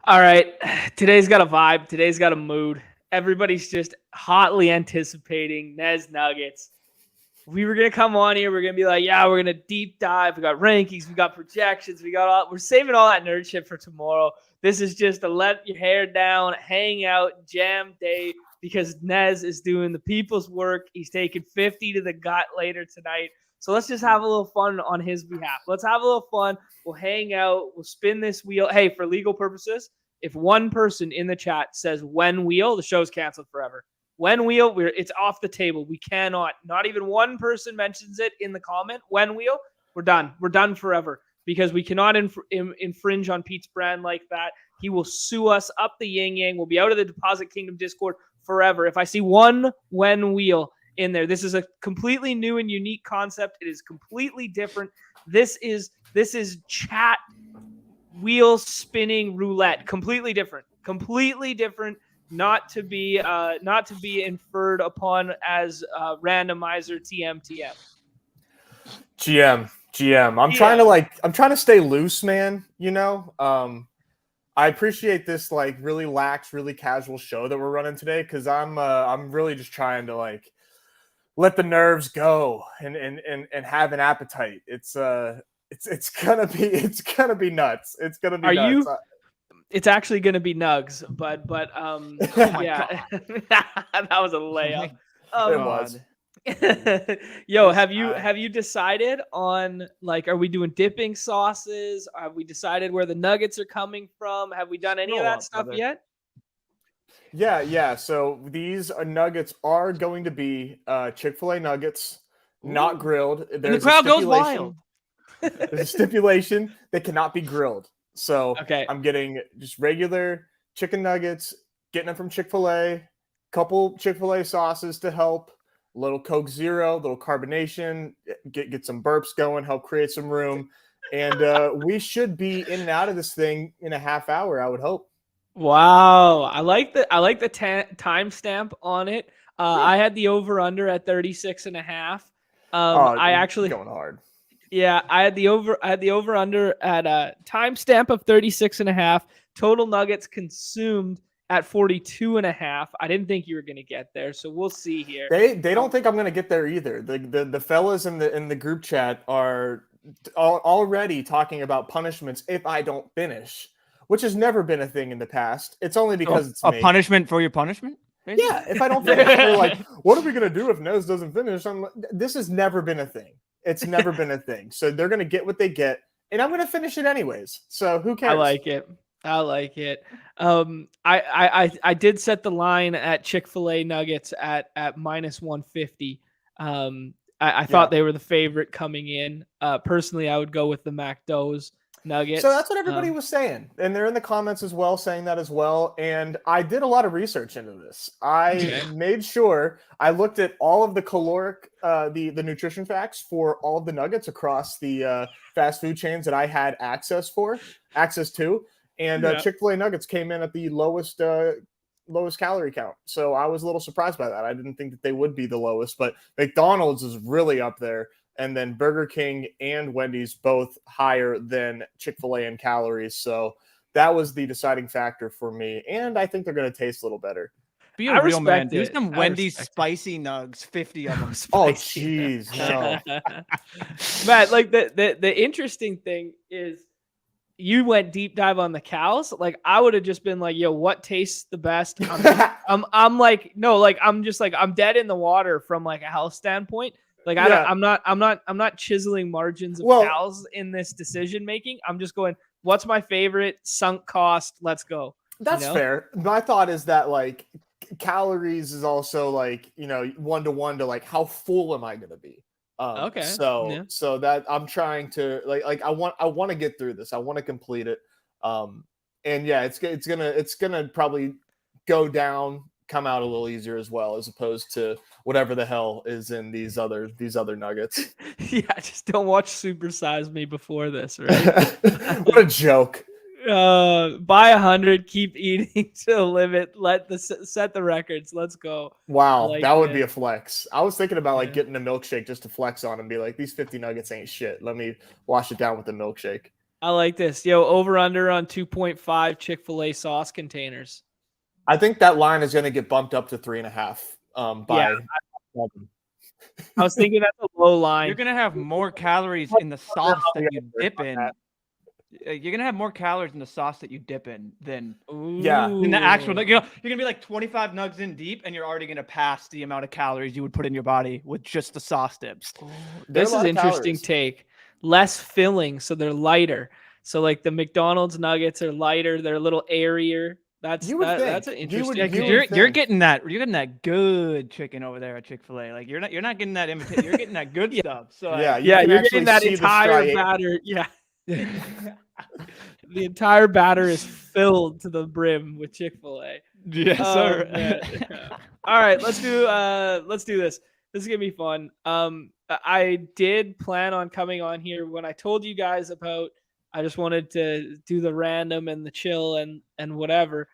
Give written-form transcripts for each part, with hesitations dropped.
All right. Today's got a vibe. Today's got a mood. Everybody's just hotly anticipating Nez Nuggets. We were gonna come on here. We're gonna be like, yeah, we're gonna deep dive. We got rankings, we got projections, we got all. We're saving all that nerd shit for tomorrow. This is just a let your hair down, hang out, jam day because Nez is doing the people's work. He's taking 50 to the gut later tonight. So let's just have a little fun on his behalf. Let's have a little fun. We'll hang out. We'll spin this wheel. Hey, for legal purposes, if one person in the chat says when wheel, the show's canceled forever. When wheel, it's off the table. We cannot, not even one person mentions it in the comment. When wheel, we're done. We're done forever because we cannot infringe on Pete's brand like that. He will sue us up the yin yang. We'll be out of the Deposit Kingdom Discord forever. If I see one when wheel in there, this is a completely new and unique concept. It is completely different. This is chat wheel spinning roulette. Completely different. Completely different. Not to be inferred upon as randomizer TM. GM. I'm trying to stay loose, man. I appreciate this like really lax, really casual show that we're running today because I'm really just trying to like let the nerves go and have an appetite. It's gonna be nuts. It's gonna be nuts. It's actually going to be Nugs, but oh yeah, that was a layup. It was. Yo, have you decided on like, are we doing dipping sauces? Have we decided where the nuggets are coming from? Have we done any of that stuff yet? Yeah. So these nuggets are going to be Chick-fil-A nuggets, not grilled. The crowd goes wild. There's a stipulation that cannot be grilled. So okay. I'm getting just regular chicken nuggets, getting them from Chick-fil-A, couple Chick-fil-A sauces to help, a little Coke Zero, little carbonation, get some burps going, help create some room. And we should be in and out of this thing in a half hour, I would hope. Wow. I like the timestamp on it. I had the over-under at 36.5. I actually going hard. Yeah, I had the over under at a timestamp of 36.5. Total nuggets consumed at 42.5. I didn't think you were going to get there, so we'll see here. They don't think I'm going to get there either. The fellas in the group chat are already talking about punishments if I don't finish, which has never been a thing in the past. It's only because it's a punishment for your punishment. Basically? Yeah, if I don't finish, they're like, what are we going to do if Nez doesn't finish? This has never been a thing. It's never been a thing. So they're going to get what they get, and I'm going to finish it anyways. So who cares? I like it. I did set the line at Chick-fil-A nuggets at minus 150. I thought they were the favorite coming in. Personally, I would go with the McDo's nuggets. So that's what everybody was saying. And they're in the comments as well, saying that as well. And I did a lot of research into this. I made sure I looked at all of the caloric, the nutrition facts for all of the nuggets across the fast food chains that I had access to. And Chick-fil-A nuggets came in at the lowest calorie count. So I was a little surprised by that. I didn't think that they would be the lowest, but McDonald's is really up there. And then Burger King and Wendy's both higher than Chick-fil-A in calories. So that was the deciding factor for me. And I think they're going to taste a little better. Be a real man. Do some Wendy's spicy nugs, 50 of them. Oh, jeez. No. Matt, like the interesting thing is you went deep dive on the cows. Like I would have just been like, yo, what tastes the best? I'm like, no, like, I'm just like, I'm dead in the water from like a health standpoint. Like I'm not chiseling margins of cows in this decision making. I'm just going, what's my favorite sunk cost? Let's go. That's fair. My thought is that like calories is also like, 1-to-1 to like how full am I going to be? Okay. So that I'm trying to like I want to get through this. I want to complete it. And yeah, it's gonna probably go down, come out a little easier as well, as opposed to whatever the hell is in these other nuggets. Yeah, just don't watch Super Size Me before this, right? What a joke. Buy 100, keep eating to the limit. Set the records. Let's go. Wow, like that would be a flex. I was thinking about getting a milkshake just to flex on and be like, these 50 nuggets ain't shit. Let me wash it down with the milkshake. I like this. Yo, over under on 2.5 Chick-fil-A sauce containers. I think that line is going to get bumped up to 3.5 by. I was thinking that's a low line. You're gonna have more calories in the sauce that you dip in. You're gonna have more calories in the sauce that you dip in than in the actual. You're gonna be like 25 nugs in deep, and you're already gonna pass the amount of calories you would put in your body with just the sauce dips. This is interesting take. Less filling, so they're lighter. So like the McDonald's nuggets are lighter. They're a little airier. That's an interesting. You're getting that good chicken over there at Chick-fil-A. Like you're not getting that imitation. You're getting that good stuff. So you're getting that entire batter. Yeah. The entire batter is filled to the brim with Chick-fil-A. Yes, sir. All right, let's do this. This is gonna be fun. I did plan on coming on here when I told you guys about. I just wanted to do the random and the chill and whatever,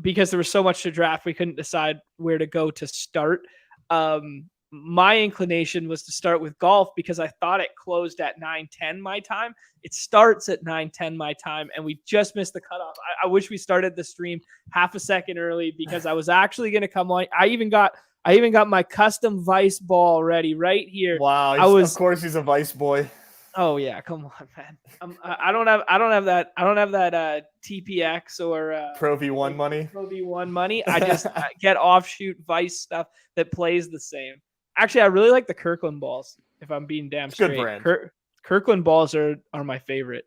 because there was so much to draft. We couldn't decide where to go to start. My inclination was to start with golf because I thought it closed at 9:10 my time. It starts at 9:10 my time, and we just missed the cutoff. I wish we started the stream half a second early because I was actually going to come on. I even got my custom Vice ball ready right here. Wow! Of course, he's a Vice boy. Oh yeah, come on, man. I don't have that TPX or Pro V1 money. Pro V1 money. I just get offshoot Vice stuff that plays the same. Actually, I really like the Kirkland balls. If I'm being damn straight, good brand. Kirkland balls are my favorite.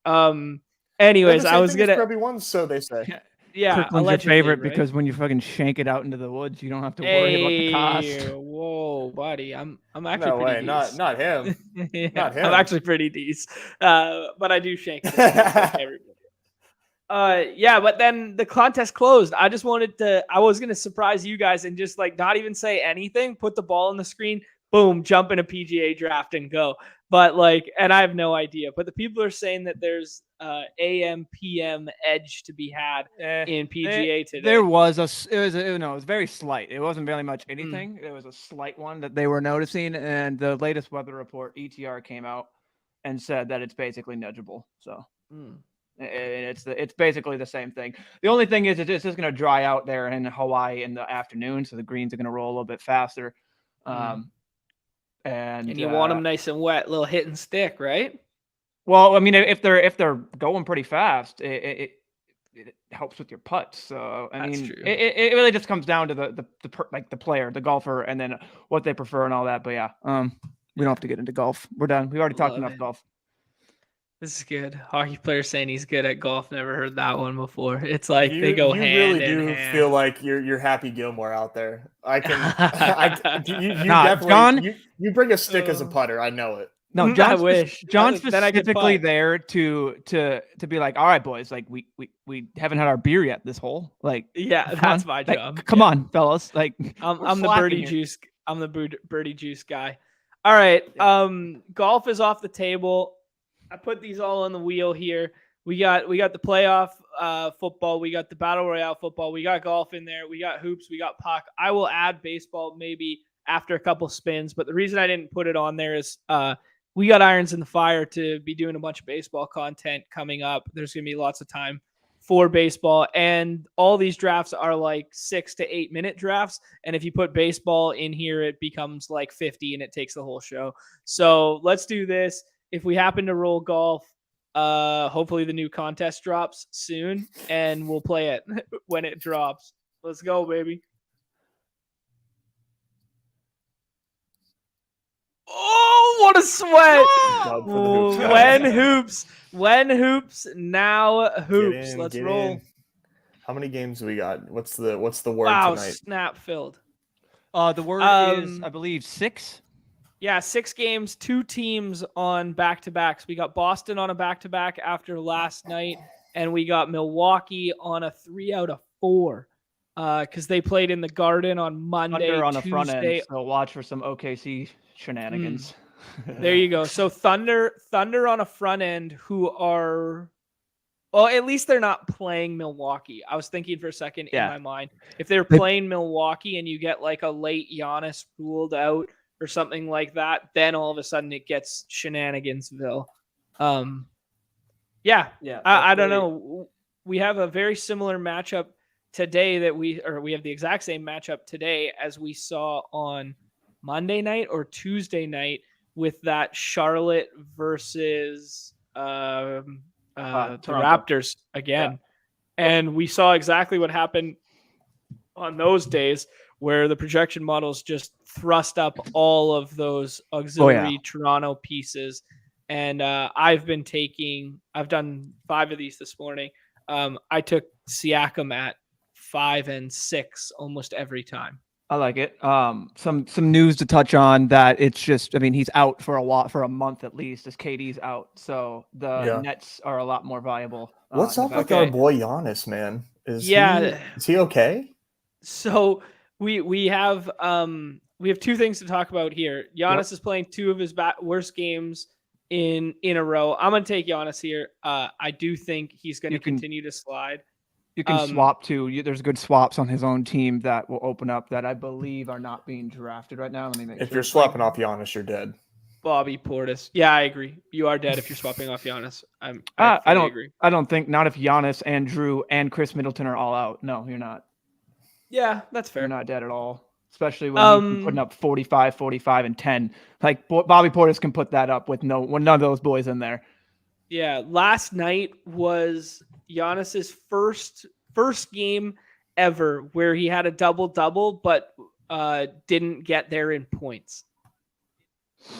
Anyways, I was gonna Pro V1s, so they say. Yeah, Kirkland's your favorite because when you fucking shank it out into the woods, you don't have to worry about the cost. Whoa, buddy, I'm actually no pretty way, decent. not him. Yeah, not him. I'm actually pretty decent, but I do shank it. Like everybody. Yeah, but then the contest closed. I was gonna surprise you guys and just like not even say anything, put the ball on the screen, boom, jump in a PGA draft and go. But and I have no idea. But the people are saying that there's AM PM edge to be had in PGA today. There was it was very slight. It wasn't very much anything. It was a slight one that they were noticing, and the latest weather report ETR came out and said that it's basically nudgeable. So it's basically the same thing. The only thing is it's just going to dry out there in Hawaii in the afternoon, so the greens are going to roll a little bit faster. And you want them nice and wet, little hit and stick, right? Well, I mean, if they're going pretty fast, it helps with your putts. So I mean, it really just comes down to the player, the golfer, and then what they prefer and all that. But yeah, we don't have to get into golf. We're done. We already talked enough golf. This is good. Hockey player saying he's good at golf. Never heard that one before. It's like they go hand in hand. You really do feel like you're Happy Gilmore out there. I can. You definitely. John, you bring a stick as a putter. I know it. No, John's specifically there to be like, all right, boys, like we haven't had our beer yet this hole. Like, yeah, that's my job. Like, come on, fellas. Like, I'm the birdie juice. I'm the birdie juice guy. All right. Golf is off the table. I put these all on the wheel here. We got the playoff football. We got the battle royale football. We got golf in there. We got hoops. We got puck. I will add baseball maybe after a couple spins. But the reason I didn't put it on there is we got irons in the fire to be doing a bunch of baseball content coming up. There's going to be lots of time for baseball. And all these drafts are like 6 to 8 minute drafts. And if you put baseball in here, it becomes like 50 and it takes the whole show. So let's do this. If we happen to roll golf, hopefully the new contest drops soon and we'll play it when it drops. Let's go, baby. Oh, what a sweat. When hoops, now hoops. Let's roll. How many games we got? What's the word tonight? Snap filled. The word is, I believe, 6. Yeah, 6 games, 2 teams on back-to-backs. We got Boston on a back-to-back after last night, and we got Milwaukee on a 3 out of 4 because they played in the Garden on Monday, Thunder on Tuesday. The front end, so watch for some OKC shenanigans. There you go. So Thunder on a front end who are, well, at least they're not playing Milwaukee. I was thinking for a second in my mind, if they're playing Milwaukee and you get like a late Giannis ruled out or something like that, then all of a sudden it gets shenanigansville. Yeah. Yeah, I don't know. We have a very similar matchup today that we have the exact same matchup today as we saw on Monday night or Tuesday night with that Charlotte versus the Raptors again. Yeah. And we saw exactly what happened on those days where the projection models just thrust up all of those auxiliary Toronto pieces. And I've done 5 of these this morning. I took Siakam at 5 and 6 almost every time. I like it. Some news to touch on that. It's just, I mean, he's out for a month at least, as KD's out. So the Nets are a lot more viable. What's up with our boy Giannis, man? Is he okay? So we have 2 things to talk about here. Giannis is playing 2 of his worst games in a row. I'm gonna take Giannis here. I do think he's going to continue to slide. You can swap too. There's good swaps on his own team that will open up that I believe are not being drafted right now. Let me make sure. If you're swapping off Giannis, you're dead. Bobby Portis. Yeah, I agree. You are dead if you're swapping off Giannis. I don't agree. I don't think, not if Giannis and Drew and Chris Middleton are all out. No, you're not. Yeah, that's fair. You're not dead at all. Especially when he's putting up 45, 45, and 10. Like Bobby Portis can put that up with none of those boys in there. Yeah, last night was Giannis's first game ever where he had a double-double, but didn't get there in points.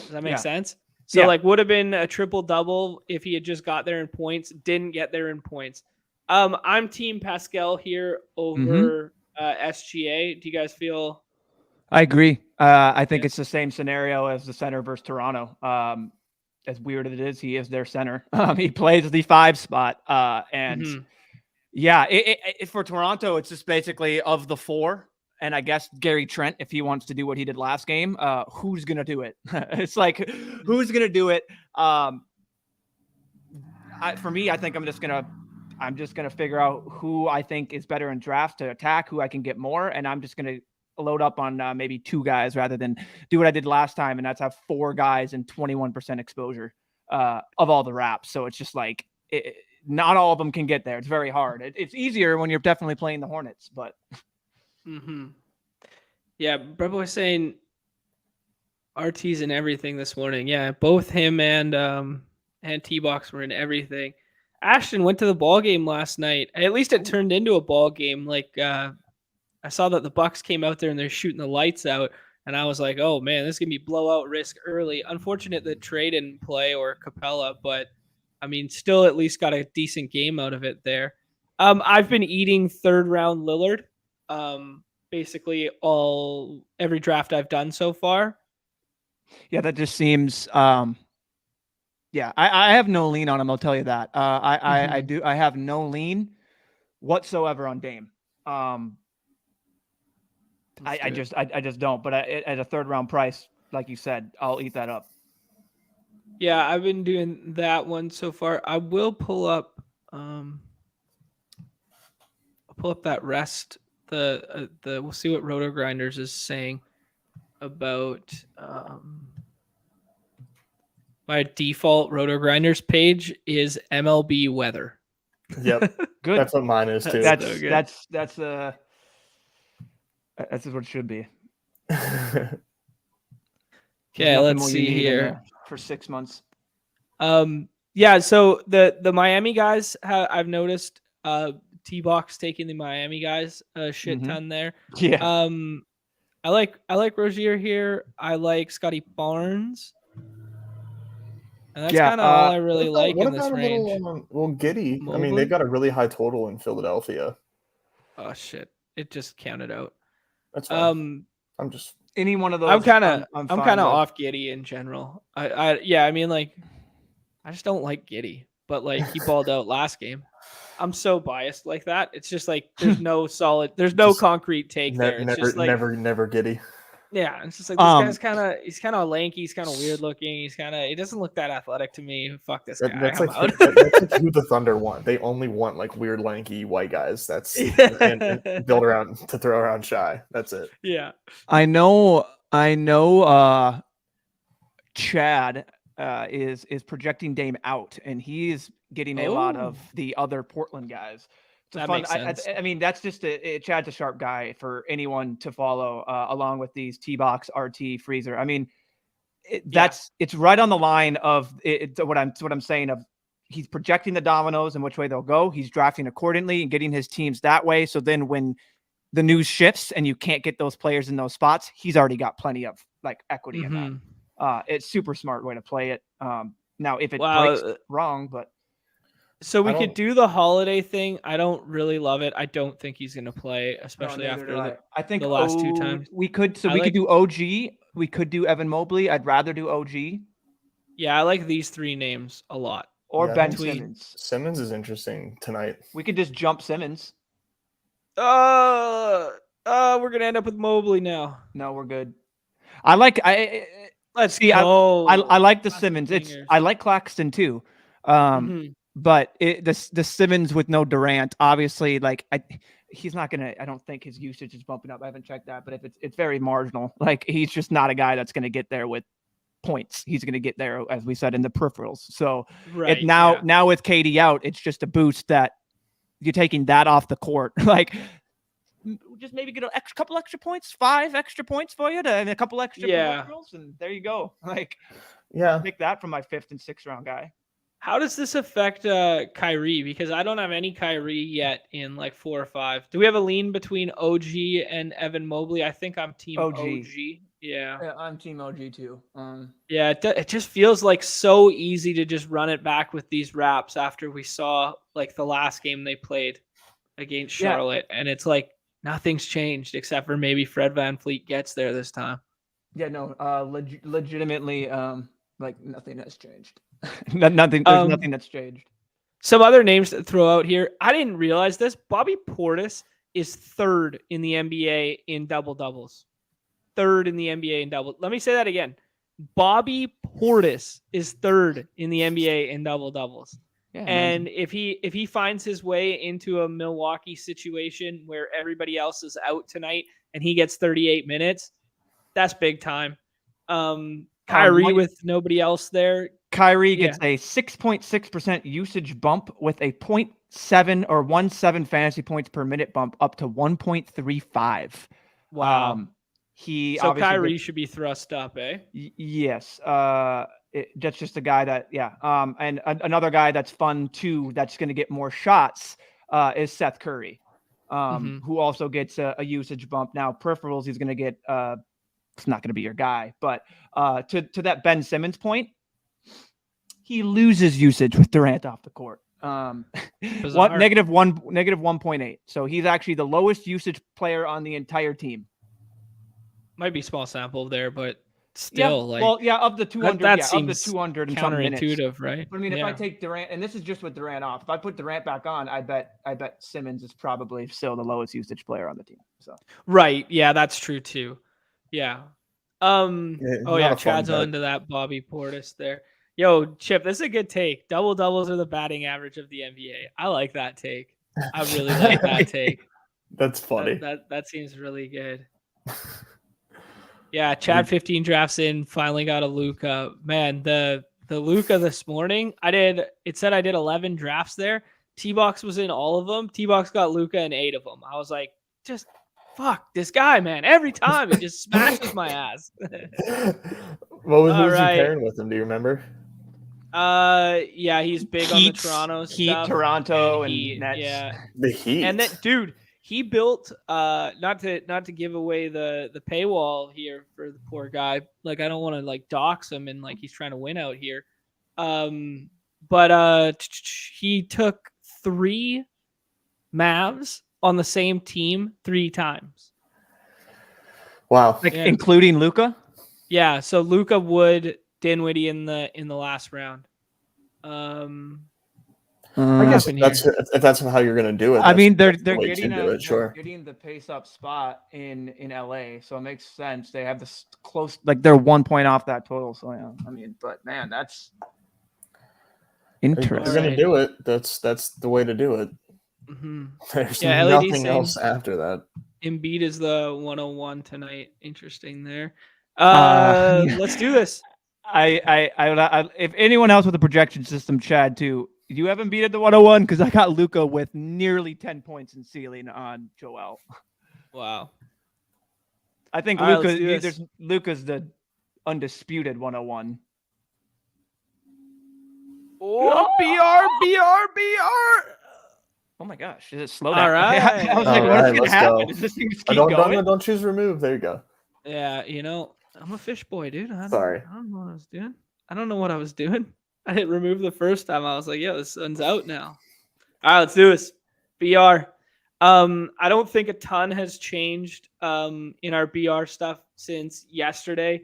Does that make sense? So would have been a triple-double if he had just got there in points. Didn't get there in points. I'm Team Pascal here over SGA. Do you guys feel? I agree. I think it's the same scenario as the center versus Toronto. As weird as it is, he is their center. He plays the 5 spot. For Toronto, it's just basically of the 4. And I guess Gary Trent, if he wants to do what he did last game, who's going to do it? It's like, who's going to do it? For me, I think I'm just going to figure out who I think is better in draft to attack, who I can get more. And I'm just going to load up on maybe 2 guys rather than do what I did last time. And that's have 4 guys and 21% exposure of all the wraps. So it's just like, not all of them can get there. It's very hard. It's easier when you're definitely playing the Hornets, but. Yeah, Brett was saying RT's in everything this morning. Yeah, both him and T-Box were in everything. Ashton went to the ball game last night. At least it turned into a ball game. Like I saw that the Bucks came out there and they're shooting the lights out, and I was like, "Oh man, this is gonna be blowout risk early." Unfortunate that Trey didn't play or Capella, but I mean, still at least got a decent game out of it there. I've been eating 3rd round Lillard. Basically every draft I've done so far. Yeah, that just seems I have no lean on him, I'll tell you that. I have no lean whatsoever on Dame. I just don't, but at a 3rd round price, like you said, I'll eat that up. Yeah, I've been doing that one so far. I will pull up that rest. We'll see what Roto Grinders is saying about my default Roto Grinders page is MLB weather. Yep, good. That's what mine is too. That's what it should be. Okay, let's see here for 6 months. Yeah. So the Miami guys, I've noticed. T-Box taking the Miami guys a shit ton there. Yeah. I like Rozier here. I like Scotty Barnes. And that's kind of all I really like in this range. Giddey. Mobley? I mean, they've got a really high total in Philadelphia. Oh shit! It just counted out. That's fine. I'm just any one of those. I'm kind of off Giddey in general. I mean, like, I just don't like Giddey, but like he balled out last game. I'm so biased like that. It's just like there's no concrete take there. It's just like never Giddey. Yeah, it's just like this guy's he's kind of lanky, he's kind of weird looking, he doesn't look that athletic to me. Fuck this guy. That's like who the Thunder want. They only want like weird, lanky white guys. That's and build around to throw around shy. That's it. Yeah, I know. Chad is projecting Dame out, and he's getting a lot of the other Portland guys. It's That fun. makes sense. I mean, that's just Chad's a sharp guy for anyone to follow, along with these T-Box, RT, Freezer. I mean, it's right on the line of what I'm saying of he's projecting the dominoes and which way they'll go. He's drafting accordingly and getting his teams that way. So then when the news shifts and you can't get those players in those spots, he's already got plenty of like equity in that. It's super smart way to play it. Now if it breaks wrong, but so we could do the holiday thing. I don't really love it. I don't think he's going to play, especially after I think the last 2 times. We could could do OG. We could do Evan Mobley. I'd rather do OG. Yeah, I like these 3 names a lot. Or Ben Simmons. Simmons is interesting tonight. We could just jump Simmons. We're gonna end up with Mobley now. No, we're good. Let's see. I like the Simmons. I like Claxton too. But the Simmons with no Durant, obviously, like he's not gonna. I don't think his usage is bumping up. I haven't checked that, but if it's very marginal. Like he's just not a guy that's gonna get there with points. He's gonna get there, as we said, in the peripherals. So now with KD out, it's just a boost that you're taking that off the court. Like just maybe get a couple extra points, 5 extra points for you, and a couple extra peripherals, and there you go. Like take that from my 5th and 6th round guy. How does this affect Kyrie? Because I don't have any Kyrie yet in like 4 or 5. Do we have a lean between OG and Evan Mobley? I think I'm team OG. Yeah, I'm team OG too. Yeah, it just feels like so easy to just run it back with these Raps after we saw like the last game they played against Charlotte, and it's like nothing's changed except for maybe Fred VanVleet gets there this time. Yeah, no, legitimately, like nothing has changed. There's nothing that's changed. Some other names to throw out here. I didn't realize this. Bobby Portis is 3rd in the NBA in double doubles. 3rd in the NBA in double. Let me say that again. Bobby Portis is 3rd in the NBA in double doubles. Yeah, and if he finds his way into a Milwaukee situation where everybody else is out tonight and he gets 38 minutes, that's big time. Kyrie with nobody else there. Kyrie gets a 6.6% usage bump with a 0.7 or 1.7 fantasy points per minute bump up to 1.35. Wow. Kyrie should be thrust up, eh? Yes. That's just a guy that, and another guy that's fun too, that's going to get more shots is Seth Curry, who also gets a usage bump. Now, peripherals, he's going to get, it's not going to be your guy, but to that Ben Simmons point, he loses usage with Durant off the court. Negative 1.8. So he's actually the lowest usage player on the entire team. Might be small sample there, but still, of the 200, that seems of the 200 and counterintuitive, right? But I mean, if I take Durant, and this is just with Durant off, if I put Durant back on, I bet Simmons is probably still the lowest usage player on the team. So right, yeah, that's true too. Yeah. Chad's onto that Bobby Portis there. Yo, Chip, this is a good take. Double doubles are the batting average of the NBA. I like that take. I really like that take. That's funny. That seems really good. Yeah, Chad 15 drafts in, finally got a Luka. Man, the Luka this morning, it said I did 11 drafts there. T-Box was in all of them. T-Box got Luka in 8 of them. I was like, just fuck this guy, man. Every time he just smashes my ass. Who's he pairing with him? Do you remember? Yeah, he's big on the Toronto stuff. Heat, Toronto, and Nets. Yeah, the Heat. And then, dude, he built not to give away the paywall here for the poor guy. Like, I don't want to like dox him and like he's trying to win out here. But he took 3 Mavs on the same team 3 times. Wow, including Luka. Yeah, so Luka, Wood, Dinwiddie in the last round. I guess if that's how you're going to do it. I mean, they're getting getting the pace up spot in LA, so it makes sense. They have this close, like they're 1 point off that total. So yeah, I mean, but man, that's interesting. If you're going to do it, that's the way to do it. Mm-hmm. There's nothing else after that. Embiid is the 101 tonight. Interesting there. Let's do this. If anyone else with a projection system, Chad, too, you haven't beat at the 101 because I got Luca with nearly 10 points in ceiling on Joel. Wow. I think All right, let's do this. Luca's the undisputed 101. Oh, BR. Oh my gosh, is it slow down? All right. I was All like, right, what's going to let's happen? go. Is this thing just keep Don't, going? don't choose remove. There you go. Yeah, I'm a fish boy, dude. Sorry. I don't know what I was doing. I don't know what I was doing. I hit remove the first time. I was like, yeah, this sun's out now. All right, let's do this. BR. I don't think a ton has changed in our BR stuff since yesterday.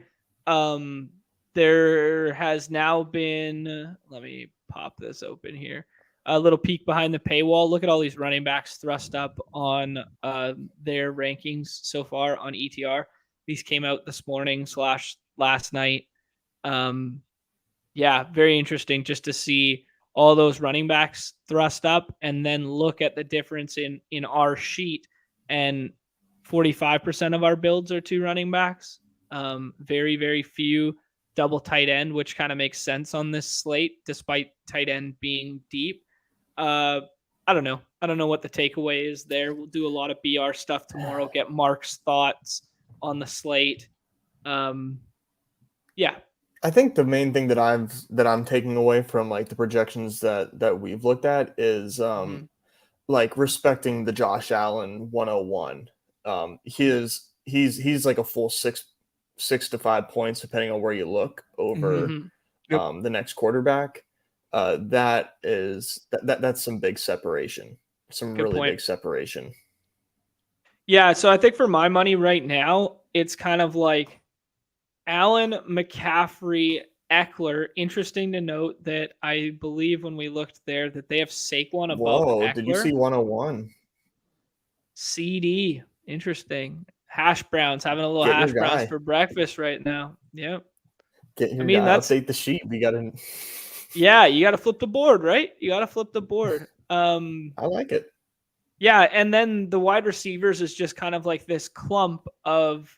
There has now been, let me pop this open here, a little peek behind the paywall. Look at all these running backs thrust up on their rankings so far on ETR. These came out this morning / last night. Yeah, very interesting just to see all those running backs thrust up and then look at the difference in our sheet. And 45% of our builds are 2 running backs. Very, very few double tight end, which kind of makes sense on this slate, despite tight end being deep. I don't know. I don't know what the takeaway is there. We'll do a lot of BR stuff tomorrow, get Mark's thoughts on the slate. Yeah. I think the main thing that I'm taking away from like the projections that we've looked at is like respecting the Josh Allen 101. He's like a full 6 to 5 points depending on where you look over the next quarterback. That's some big separation. Some Good really point. big separation. Yeah, so I think for my money right now, it's kind of like Allen, McCaffrey, Eckler. Interesting to note that I believe when we looked there that they have Saquon above Eckler. Did you see 101? CD. Interesting. Hash browns, having a little Get hash your browns guy. for breakfast right now. Yep. Get your I mean, guy. that's Update the sheet. We got to. Yeah, you got to flip the board, right? You got to flip the board. I like it. Yeah, and then the wide receivers is just kind of like this clump of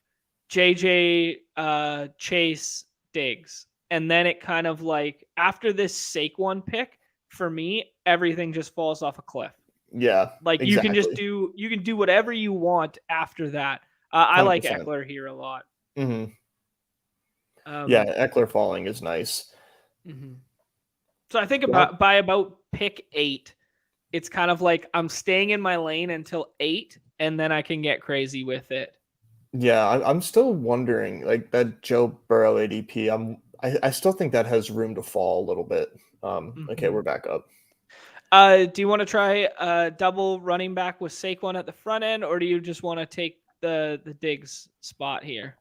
JJ, Chase, Diggs. And then it kind of like after this Saquon pick, for me, everything just falls off a cliff. Yeah. Like exactly. you can do whatever you want after that. I like 100%. Eckler here a lot. Yeah, Eckler falling is nice. So I think by about pick 8, it's kind of like I'm staying in my lane until 8, and then I can get crazy with it. Yeah, I'm still wondering, like that Joe Burrow ADP. I still think that has room to fall a little bit. Okay, we're back up. Do you want to try a double running back with Saquon at the front end, or do you just want to take the Diggs spot here?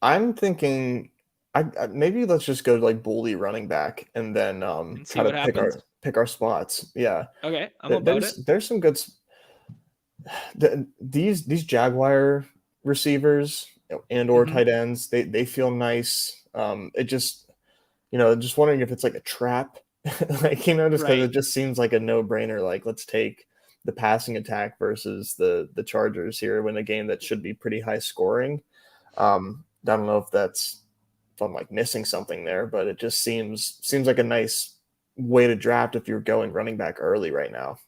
I'm thinking, maybe let's just go to like bully running back and then try to pick our spots. Yeah. Okay, I'm about it. There's some good. These Jaguar receivers and or tight ends, they feel nice. It just just wondering if it's like a trap, like just because it just seems like a no brainer. Like let's take the passing attack versus the Chargers here in a game that should be pretty high scoring. I don't know if I'm like missing something there, but it just seems like a nice way to draft if you're going running back early right now.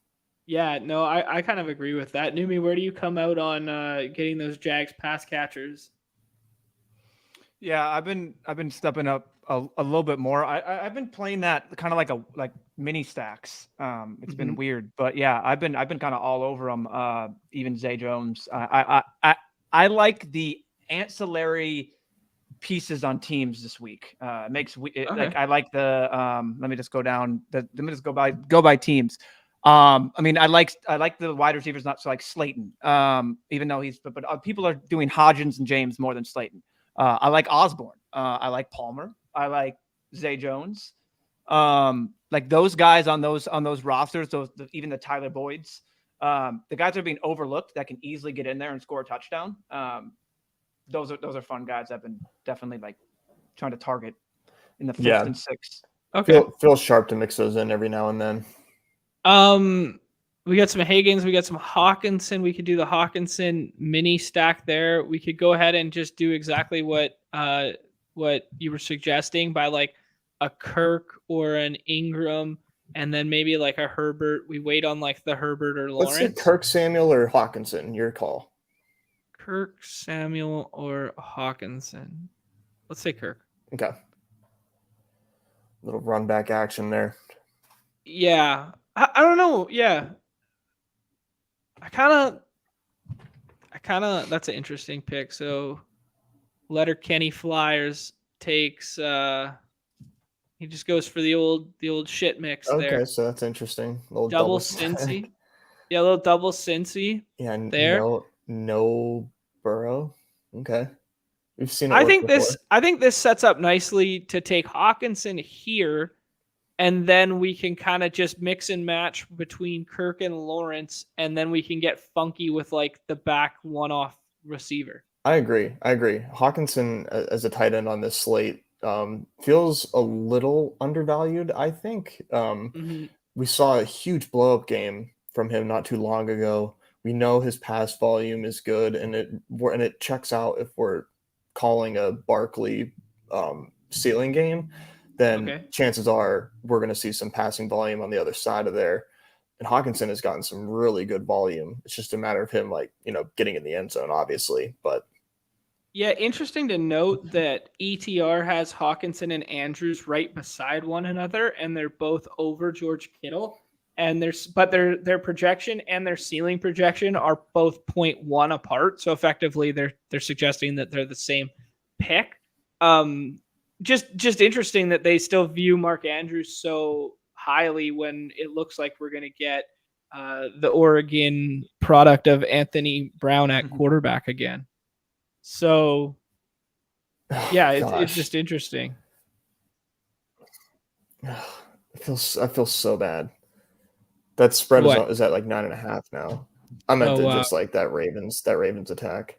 Yeah, no, I kind of agree with that. Numi, where do you come out on getting those Jags pass catchers? Yeah, I've been stepping up a little bit more. I've been playing that kind of like mini stacks. It's been weird, but yeah, I've been kind of all over them. Even Zay Jones. I like the ancillary pieces on teams this week. Like I like the let me just go down. Let me just go by teams. I mean, I like the wide receivers, not so like Slayton. Even though but people are doing Hodgins and James more than Slayton. I like Osborne. I like Palmer. I like Zay Jones. Like those guys on those rosters, even the Tyler Boyds, the guys that are being overlooked that can easily get in there and score a touchdown. Those are fun guys I've been definitely like trying to target in the 5th and 6th. Okay. Feel sharp to mix those in every now and then. We got some Higgins, we got some Hawkinson. We could do the Hawkinson mini stack there. We could go ahead and just do exactly what what you were suggesting by like a Kirk or an Ingram, and then maybe like a Herbert. We wait on like the Herbert or Let's say Lawrence. Kirk Samuel or Hawkinson. Your call. Kirk, Samuel, or Hawkinson. Let's say Kirk. Okay. Little run back action there. Yeah. I don't know. Yeah. I kind of, that's an interesting pick. So Letter Kenny Flyers takes, he just goes for the old shit mix there. Okay, so that's interesting. A little Double Cincy. Yeah, a little double Cincy. Yeah, there. No Burrow. Okay. We've seen it. I think this sets up nicely to take Hawkinson here, and then we can kind of just mix and match between Kirk and Lawrence, and then we can get funky with like the back one-off receiver. I agree. Hawkinson as a tight end on this slate feels a little undervalued, I think. We saw a huge blow-up game from him not too long ago. We know his pass volume is good, and it checks out if we're calling a Barkley ceiling game. Then chances are we're going to see some passing volume on the other side of there. And Hawkinson has gotten some really good volume. It's just a matter of him, getting in the end zone, obviously. But yeah, interesting to note that ETR has Hawkinson and Andrews right beside one another, and they're both over George Kittle. And their projection and their ceiling projection are both 0.1 apart. So effectively, they're suggesting that they're the same pick. Just interesting that they still view Mark Andrews so highly when it looks like we're going to get the Oregon product of Anthony Brown at quarterback again. So, yeah, it's just interesting. I feel so bad. That spread is at like 9.5 now. I meant just like that Ravens attack.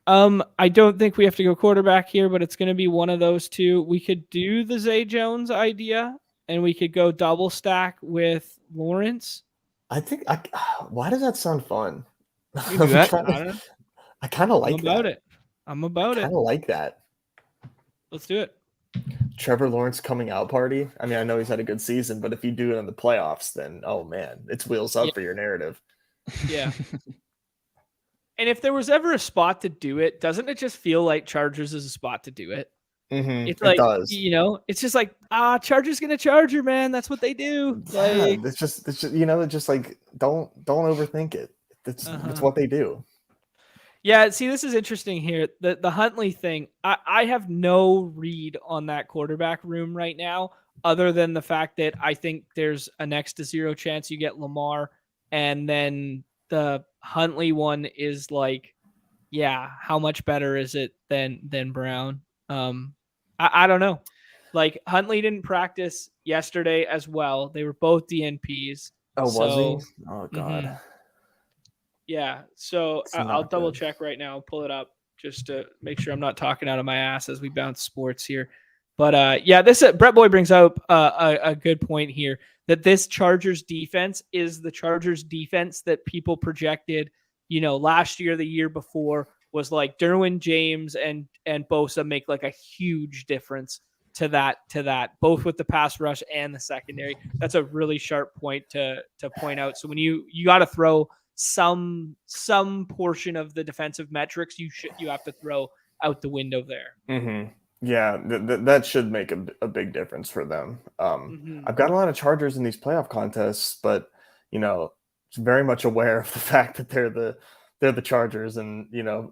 I don't think we have to go quarterback here, but it's going to be one of those two. We could do the Zay Jones idea, and we could go double stack with Lawrence. I think why does that sound fun? You do that? I kind of like that. I'm about it. I kind of like that. Let's do it. Trevor Lawrence coming out party. I mean, I know he's had a good season, but if you do it in the playoffs, then oh man, it's wheels up for your narrative. Yeah. And if there was ever a spot to do it, doesn't it just feel like Chargers is a spot to do it? Mm-hmm. It does. It's just like, Chargers gonna Charger, man. That's what they do. Yeah, it's just just like don't overthink it. It's what they do. Yeah, see, this is interesting here. The Huntley thing, I have no read on that quarterback room right now, other than the fact that I think there's a next to zero chance you get Lamar, and then the Huntley one is like, yeah, how much better is it than Brown? I don't know. Like, Huntley didn't practice yesterday as well. They were both DNPs. Oh, was he? Oh, God. Mm-hmm. Yeah, so I'll double check right now, pull it up just to make sure I'm not talking out of my ass as we bounce sports here. But this Brett Boy brings up a good point here, that this Chargers defense is the Chargers defense that people projected, last year, the year before, was like Derwin James and Bosa make like a huge difference to that, both with the pass rush and the secondary. That's a really sharp point to point out. So when you got to throw some portion of the defensive metrics, you have to throw out the window there. Mm-hmm. Yeah, that should make a big difference for them. I've got a lot of Chargers in these playoff contests, but very much aware of the fact that they're the Chargers, and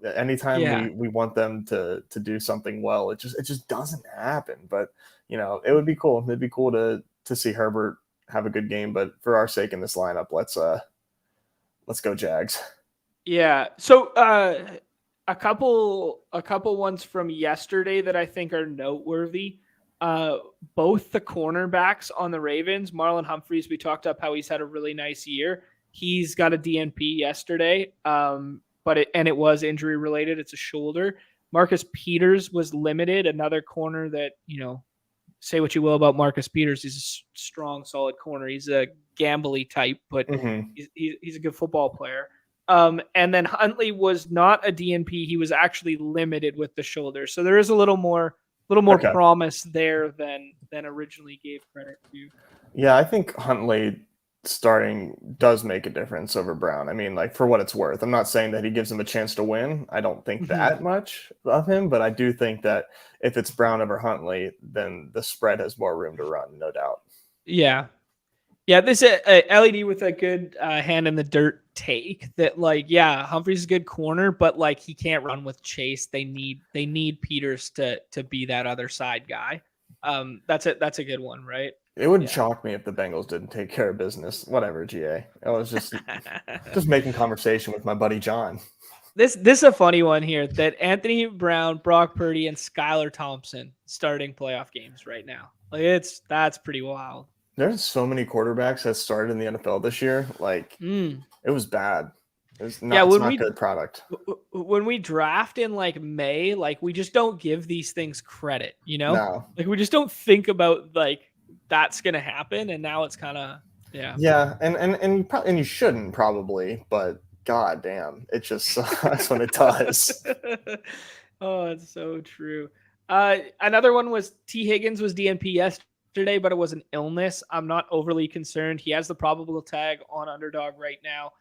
anytime we want them to do something well, it just doesn't happen. But it would be cool. It'd be cool to see Herbert have a good game. But for our sake in this lineup, let's go Jags. Yeah. So a couple ones from yesterday that I think are noteworthy. Both the cornerbacks on the Ravens, Marlon Humphreys, we talked up how he's had a really nice year. He's got a DNP yesterday, but it was injury related. It's a shoulder. Marcus Peters was limited, another corner that, say what you will about Marcus Peters. He's a strong, solid corner. He's a gambly type, but he's a good football player. And then Huntley was not a DNP. He was actually limited with the shoulder. So there is a little more little more Okay. promise there than originally gave credit to. Yeah, I think Huntley starting does make a difference over Brown. I mean, like, for what it's worth. I'm not saying that he gives him a chance to win. I don't think that much of him, but I do think that if it's Brown over Huntley, then the spread has more room to run, no doubt. Yeah. Yeah, this LED with a good hand in the dirt take that, like, yeah, Humphrey's a good corner, but like he can't run with Chase. They need Peters to be that other side guy. That's a good one, right? It would shock me if the Bengals didn't take care of business. Whatever, GA. I was just making conversation with my buddy John. This is a funny one here that Anthony Brown, Brock Purdy, and Skylar Thompson starting playoff games right now. Like that's pretty wild. There's so many quarterbacks that started in the NFL this year. Like it was bad. It's not a good product. When we draft in like May, like we just don't give these things credit, you know? No. Like we just don't think about like that's gonna happen, and now it's kind of and you shouldn't probably, but god damn, it just sucks when it does. Oh, it's so true. Another one was T. Higgins was DNP yesterday, but it was an illness. I'm not overly concerned. He has the probable tag on Underdog right now.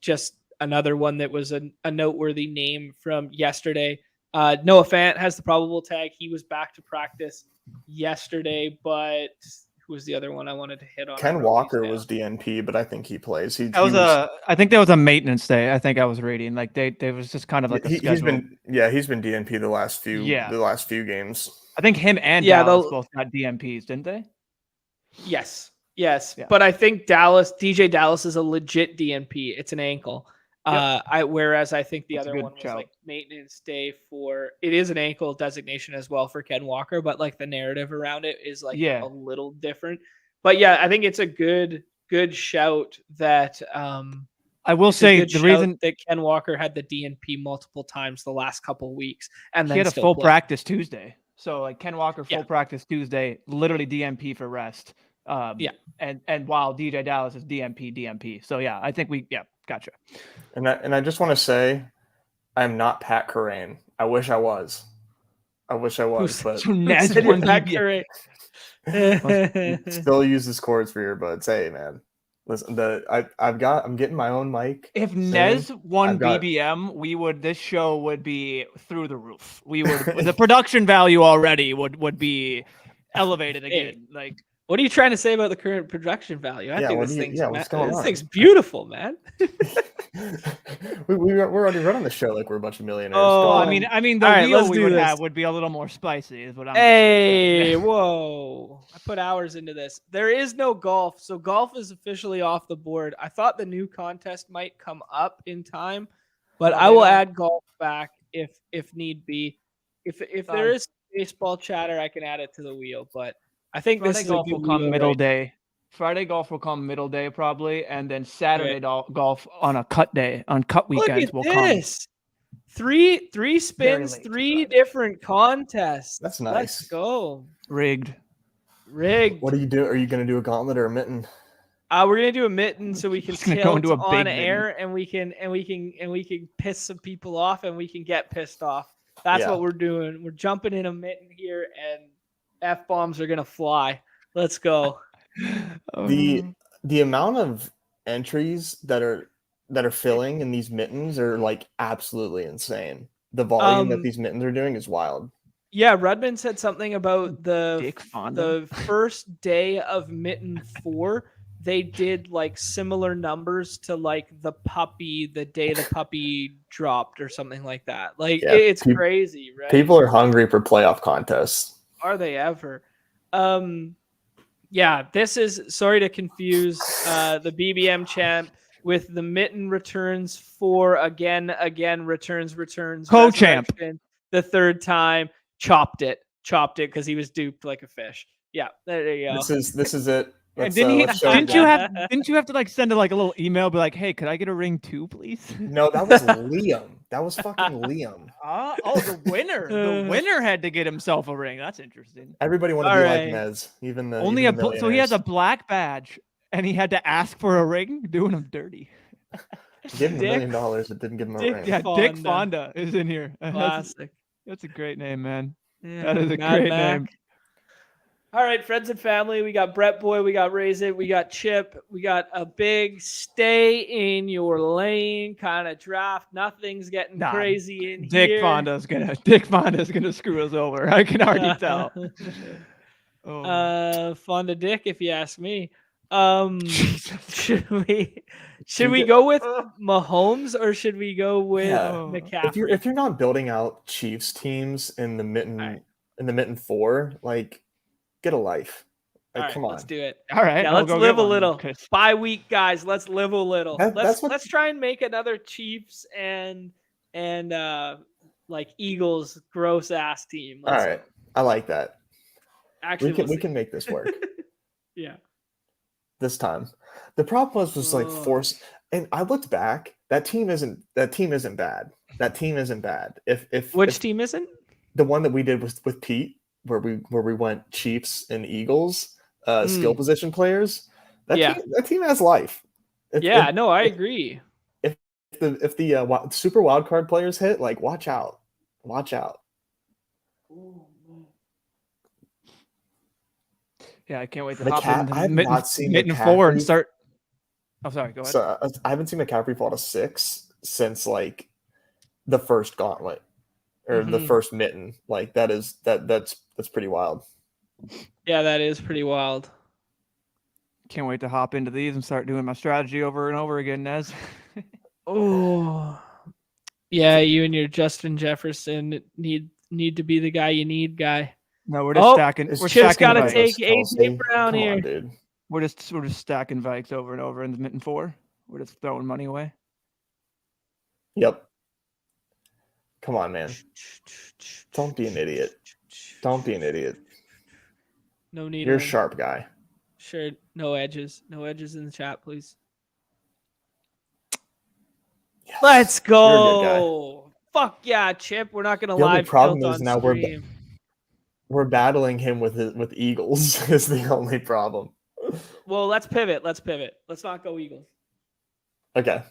Just another one that was a noteworthy name from yesterday. Noah Fant has the probable tag. He was back to practice yesterday, but who was the other one I wanted to hit on? Ken Walker was DNP, but I think he plays. I think there was a maintenance day. I think I was reading. Like they was just kind of like a schedule. He's been DNP the last few games. I think him and Dallas both got DNPs, didn't they? Yes. Yeah. But I think DJ Dallas is a legit DNP. It's an ankle. Yep. Whereas I think the other one was like maintenance day for it is an ankle designation as well for Ken Walker, but like the narrative around it is like a little different. But yeah, I think it's a good shout that I will say the reason that Ken Walker had the DNP multiple times the last couple of weeks, and then he had a full practice Tuesday. So like Ken Walker full practice Tuesday, literally DNP for rest. And while DJ Dallas is DNP. So yeah, I think gotcha. And I just want to say, I'm not Pat Kerrane. I wish I was. But so Nez won Pat Kerrane. Still use this chords for earbuds. Hey man, listen. I'm getting my own mic. If Nez won BBM, this show would be through the roof. We would the production value already would be elevated again. Like. What are you trying to say about the current production value? I think this thing's beautiful, man. We're already running the show like we're a bunch of millionaires. Oh, I mean, the wheel we would have would be a little more spicy, is what I'm saying. Whoa! I put hours into this. There is no golf, so golf is officially off the board. I thought the new contest might come up in time, but I will add golf back if need be. If there is baseball chatter, I can add it to the wheel, but. I think Friday golf will come middle day. Friday golf will come middle day probably, and then Saturday golf on a cut day on cut weekends will come. Three spins, three different contests. That's nice. Let's go. Rigged. What do you do? Are you going to do a gauntlet or a mitten? We're gonna do a mitten so we can tilt on air and we can piss some people off and we can get pissed off. That's what we're doing. We're jumping in a mitten here and. F-bombs are gonna fly. Let's go. The amount of entries that are filling in these mittens are like absolutely insane. The volume that these mittens are doing is wild. Yeah, Rudman said something about the first day of mitten 4. They did like similar numbers to like the day the puppy dropped or something like that. Like it's crazy, right? People are hungry for playoff contests. Are they ever? This is sorry to confuse the BBM champ with the mitten returns for again returns co-champ the third time chopped it because he was duped like a fish. Yeah, there you go. This is it. Didn't you have to like send a little email, be like, hey, could I get a ring too, please? No, that was Liam. That was fucking Liam. The winner. The winner had to get himself a ring. That's interesting. Everybody wanted to be like Nez, even the so he has a black badge and he had to ask for a ring, doing him dirty. Give him $1 million, it didn't give him a ring. Yeah, Dick Fonda is in here. Classic. That's a great name, man. Yeah, That is a Mad great Mac. name. All right, friends and family, we got Brett Boy, we got Raise It, we got Chip, we got a big stay in your lane kind of draft. Nothing's getting crazy in Dick here. Fonda's gonna screw us over. I can already tell. Fonda Dick, if you ask me. Jesus. Should we go with Mahomes or should we go with McCaffrey? If you're not building out Chiefs teams in the mitten 4, like, get a life. Like, All right, come on. let's do it. All right, Yeah, I'll let's go live get a one, little. 'cause- Bye week, guys. Let's live a little. That's what- Let's try and make another Chiefs and like Eagles gross ass team. All right, I like that. Actually, we can make this work. Yeah. This time, the problem was like force. And I looked back. That team isn't bad. That team isn't bad. If team isn't? The one that we did with Pete, where we went Chiefs and Eagles, skill position players. That team has life. I agree. If the super wild card players hit, like, watch out. Yeah, I can't wait to hop into I've not seen mitten McCaffrey 4 and start. Oh, sorry. Go ahead. So I haven't seen McCaffrey fall to 6 since like the first gauntlet or the first mitten. Like, that's pretty wild. Yeah, that is pretty wild. Can't wait to hop into these and start doing my strategy over and over again, Nez. Oh, yeah, you and your Justin Jefferson need to be the guy you need, guy. No, we're just stacking. We're Chip's stacking got to Vikes. take AJ Brown Come here. on, dude. We're just stacking Vikes over and over in the mitten 4. We're just throwing money away. Yep. Come on, man. Don't be an idiot. Don't be an idiot. No need. You're a sharp guy. Sure. No edges. No edges in the chat, please. Yes. Let's You're a good guy. go. Fuck yeah, Chip. We're not gonna The only live problem tilt is on now stream. we're battling him with Eagles is the only problem. Well, let's pivot. Let's not go Eagles. Okay.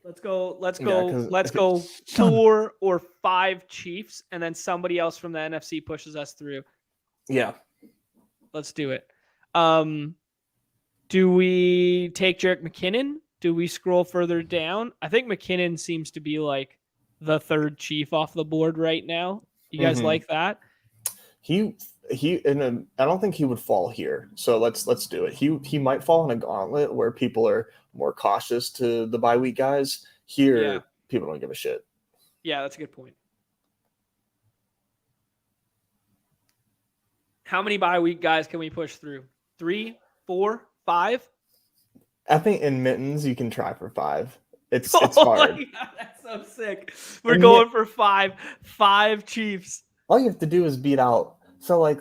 Let's go. Let's Yeah, go. 'cause- Let's go 4 or 5 Chiefs, and then somebody else from the NFC pushes us through. Yeah. Let's do it. Do we take Jerick McKinnon? Do we scroll further down? I think McKinnon seems to be like the third Chief off the board right now. You guys like that? I don't think he would fall here. So let's do it. He might fall in a gauntlet where people are more cautious to the bye week guys. Here, people don't give a shit. Yeah, that's a good point. How many bye week guys can we push through? 3, 4, 5? I think in mittens you can try for 5. It's Oh hard. my God, that's so sick. We're going for 5. 5 Chiefs. All you have to do is beat out. So, like,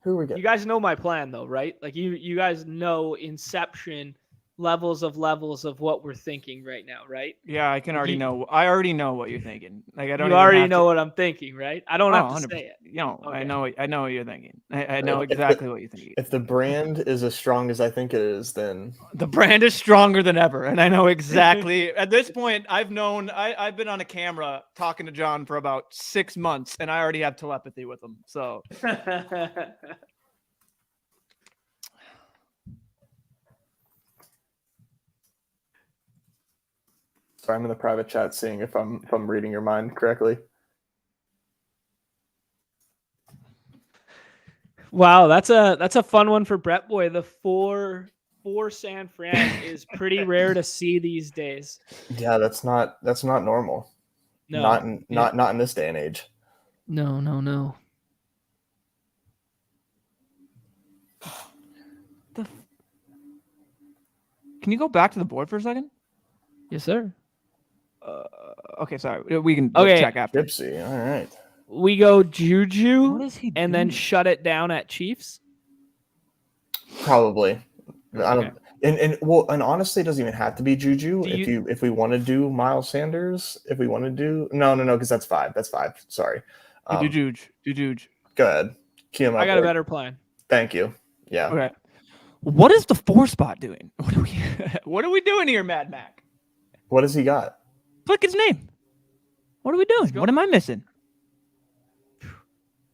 who are we getting? You guys know my plan, though, right? Like, you guys know Inception levels of what we're thinking right now, right? Yeah, I can already know. I already know what you're thinking. Like, I don't. You even already have know to... what I'm thinking, right? I don't have to say it. No, Okay. I know what you're thinking. I know exactly what you're thinking. If the brand is as strong as I think it is, then the brand is stronger than ever, and I know exactly. At this point, I've known. I've been on a camera talking to John for about 6 months, and I already have telepathy with him. So. Sorry, I'm in the private chat seeing if I'm reading your mind correctly. Wow, that's a fun one for Brett Boy. The 4 San Fran is pretty rare to see these days. Yeah, that's not normal. No, not in this day and age. No. Can you go back to the board for a second? Yes, sir. Okay, sorry. We can check after. Gypsy, all right. We go Juju What is he and then doing? shut it down at Chiefs. Probably. I don't. Okay. And honestly, it doesn't even have to be Juju. If we want to do Miles Sanders, if we want to do no, because that's 5. That's 5. Sorry. Do Juge. Go ahead. Key him up. I got a better plan. Thank you. Yeah. Okay. What is the 4 spot doing? What are we doing here, Mad Mac? What has he got? Click his name. What are we doing? What am I missing?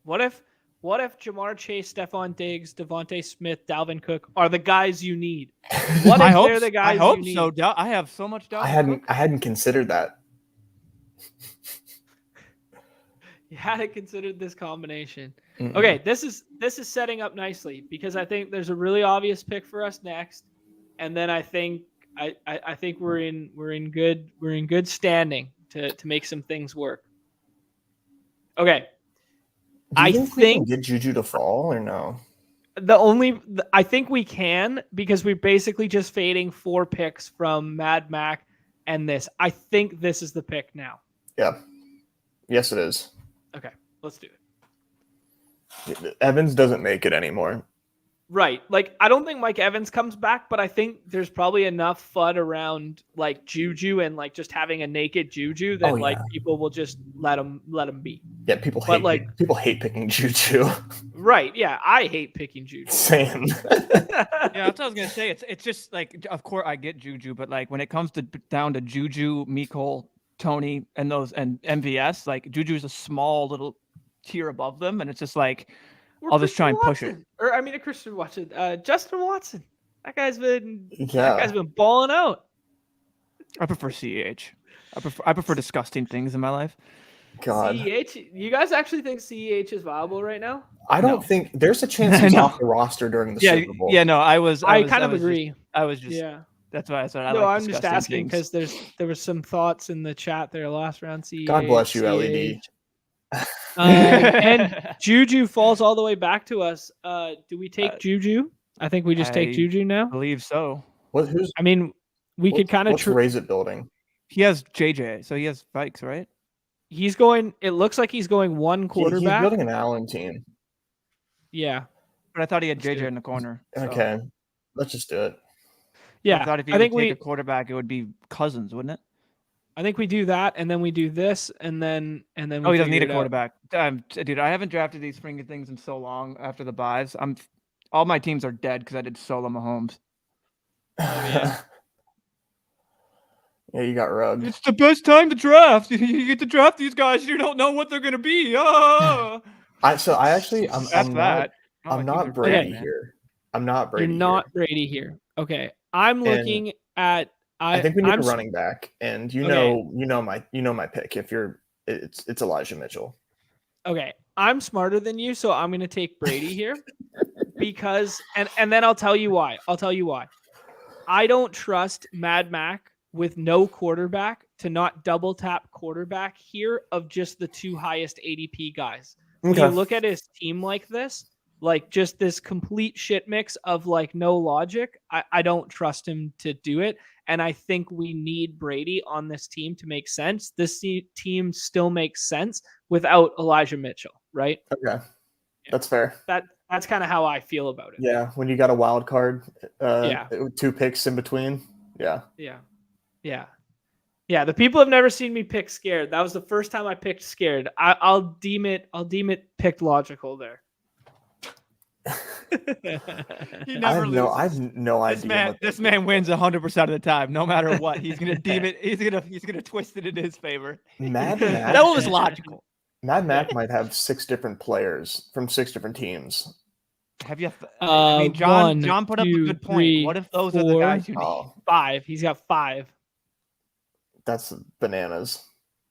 What if Jamar Chase, Stephon Diggs, Devontae Smith, Dalvin Cook are the guys you need? What if they're the guys I hope you need? so. I have so much doubt. I hadn't considered that. You hadn't considered this combination. Mm-mm. Okay, this is setting up nicely because I think there's a really obvious pick for us next, and then I think we're in good standing to make some things work. Okay. Do you I think we can get Juju to fall or no? I think we can because we're basically just fading 4 picks from Mad Mac and this. I think this is the pick now. Yeah. Yes, it is. Okay, let's do it. Evans doesn't make it anymore. Right. Like, I don't think Mike Evans comes back, but I think there's probably enough FUD around like Juju and like just having a naked Juju that like people will just let him be. Yeah, people hate picking Juju. Right. Yeah, I hate picking Juju. Same. Yeah, that's what I was gonna say. It's just like, of course I get Juju, but like when it comes down to Juju, Mecole, Tony, and MVS, like Juju's a small little tier above them, and it's just like I'll just try and push it. Or I mean, Christian Watson, Justin Watson. That guy's been balling out. I prefer CEH. I prefer disgusting things in my life. God. CEH, you guys actually think CEH is viable right now? I don't think there's a chance he's off the roster during the Super Bowl. Yeah, no, I kind of agree. That's why I said I'm just asking because there was some thoughts in the chat there last round. CEH, God bless you, CEH. LED. And Juju falls all the way back to us. Do we take Juju? I think we just take Juju now. I believe so. I mean, we could kind of what's Raise It building. He has JJ, so he has Vikes, right? He's going. It looks like he's going one quarterback. He's building an Allen team. Yeah, but I thought he had JJ in the corner. So. Okay, let's just do it. Yeah, I thought if you take a quarterback, it would be Cousins, wouldn't it? I think we do that, and then we do this, and then. We he doesn't need a quarterback, dude. I haven't drafted these spring things in so long after the buys. All my teams are dead because I did solo Mahomes. Oh, yeah. Yeah, you got rugged. It's the best time to draft. You get to draft these guys. You don't know what they're gonna be. Oh. I'm not Brady here. I'm not Brady. You're not Brady here. Okay, I'm looking at. I think we need a running back, and you know my pick. It's Elijah Mitchell. Okay, I'm smarter than you, so I'm going to take Brady here because, and then I'll tell you why. I don't trust Mad Mac with no quarterback to not double tap quarterback here of just the 2 highest ADP guys. When you look at his team like this, like just this complete shit mix of like no logic, I don't trust him to do it. And I think we need Brady on this team to make sense. This team still makes sense without Elijah Mitchell, right? Okay. That's fair. That's kind of how I feel about it. Yeah, when you got a wild card, 2 picks in between. Yeah. The people have never seen me pick scared. That was the first time I picked scared. I'll deem it picked logical there. He never loses. I have no idea. This man wins 100% of the time, no matter what. He's gonna deem it. He's gonna twist it in his favor. Mad Mac. That one was logical. Mad Mac might have 6 different players from 6 different teams. Have you? I mean, John put up a good point. 3, what if those 4, are the guys you need? 5. He's got 5. That's bananas.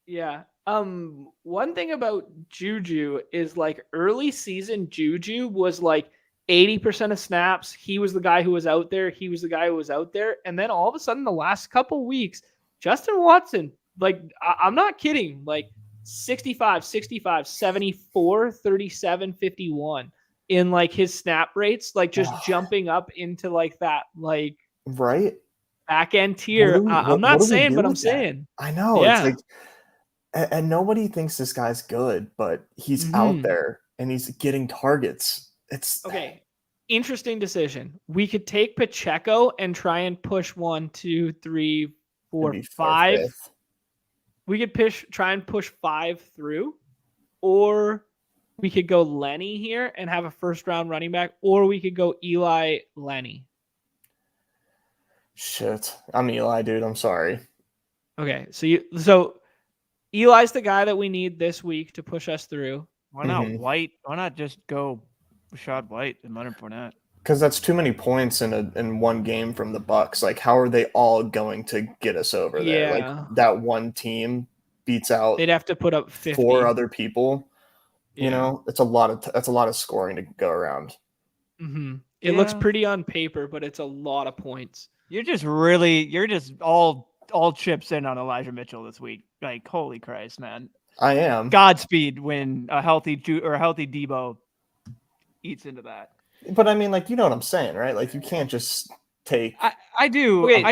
Yeah. One thing about Juju is like early season Juju was like 80% of snaps. He was the guy who was out there. And then all of a sudden the last couple weeks, Justin Watson, like I'm not kidding, like 65, 74, 37, 51 in like his snap rates, like just jumping up into like that, like right back end tier. I'm not saying, but I'm saying. I know. Yeah. It's like, and nobody thinks this guy's good, but he's out there and he's getting targets. It's okay. Interesting decision. We could take Pacheco and try and push 1, 2, 3, 4, 5. We could try and push 5 through, or we could go Lenny here and have a first round running back, or we could go Eli Lenny. Shit, I'm Eli, dude. I'm sorry. Okay, so Eli's the guy that we need this week to push us through. Why not White? Why not just go Rashad White and Leonard Fournette? Because that's too many points in one game from the Bucks. Like, how are they all going to get us over there? Like, that one team beats out they'd have to put up 50. 4 other people. You know, it's a lot of scoring to go around. It looks pretty on paper, but it's a lot of points. You're just all chips in on Elijah Mitchell this week. Like, holy Christ, man! I am. Godspeed when a healthy Debo eats into that. But I mean, like, you know what I'm saying, right? Like, you can't just take. I do. Okay,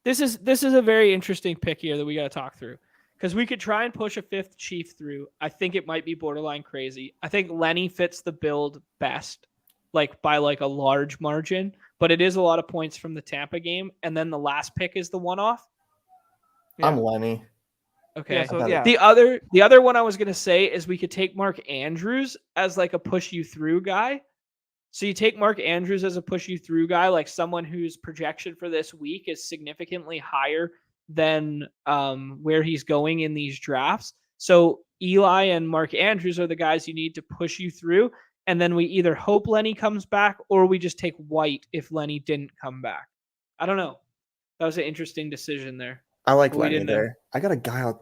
This is a very interesting pick here that we got to talk through, because we could try and push a 5th Chief through. I think it might be borderline crazy. I think Lenny fits the build best, like by like a large margin, but it is a lot of points from the Tampa game, and then the last pick is the one-off. I'm Lenny. Okay. The other one I was gonna say is we could take Mark Andrews as like a push you through guy. So you take Mark Andrews as a push you through guy, like someone whose projection for this week is significantly higher than where he's going in these drafts. So Eli and Mark Andrews are the guys you need to push you through. And then we either hope Lenny comes back or we just take White if Lenny didn't come back. I don't know. That was an interesting decision there. I like Lenny there. I got a guy out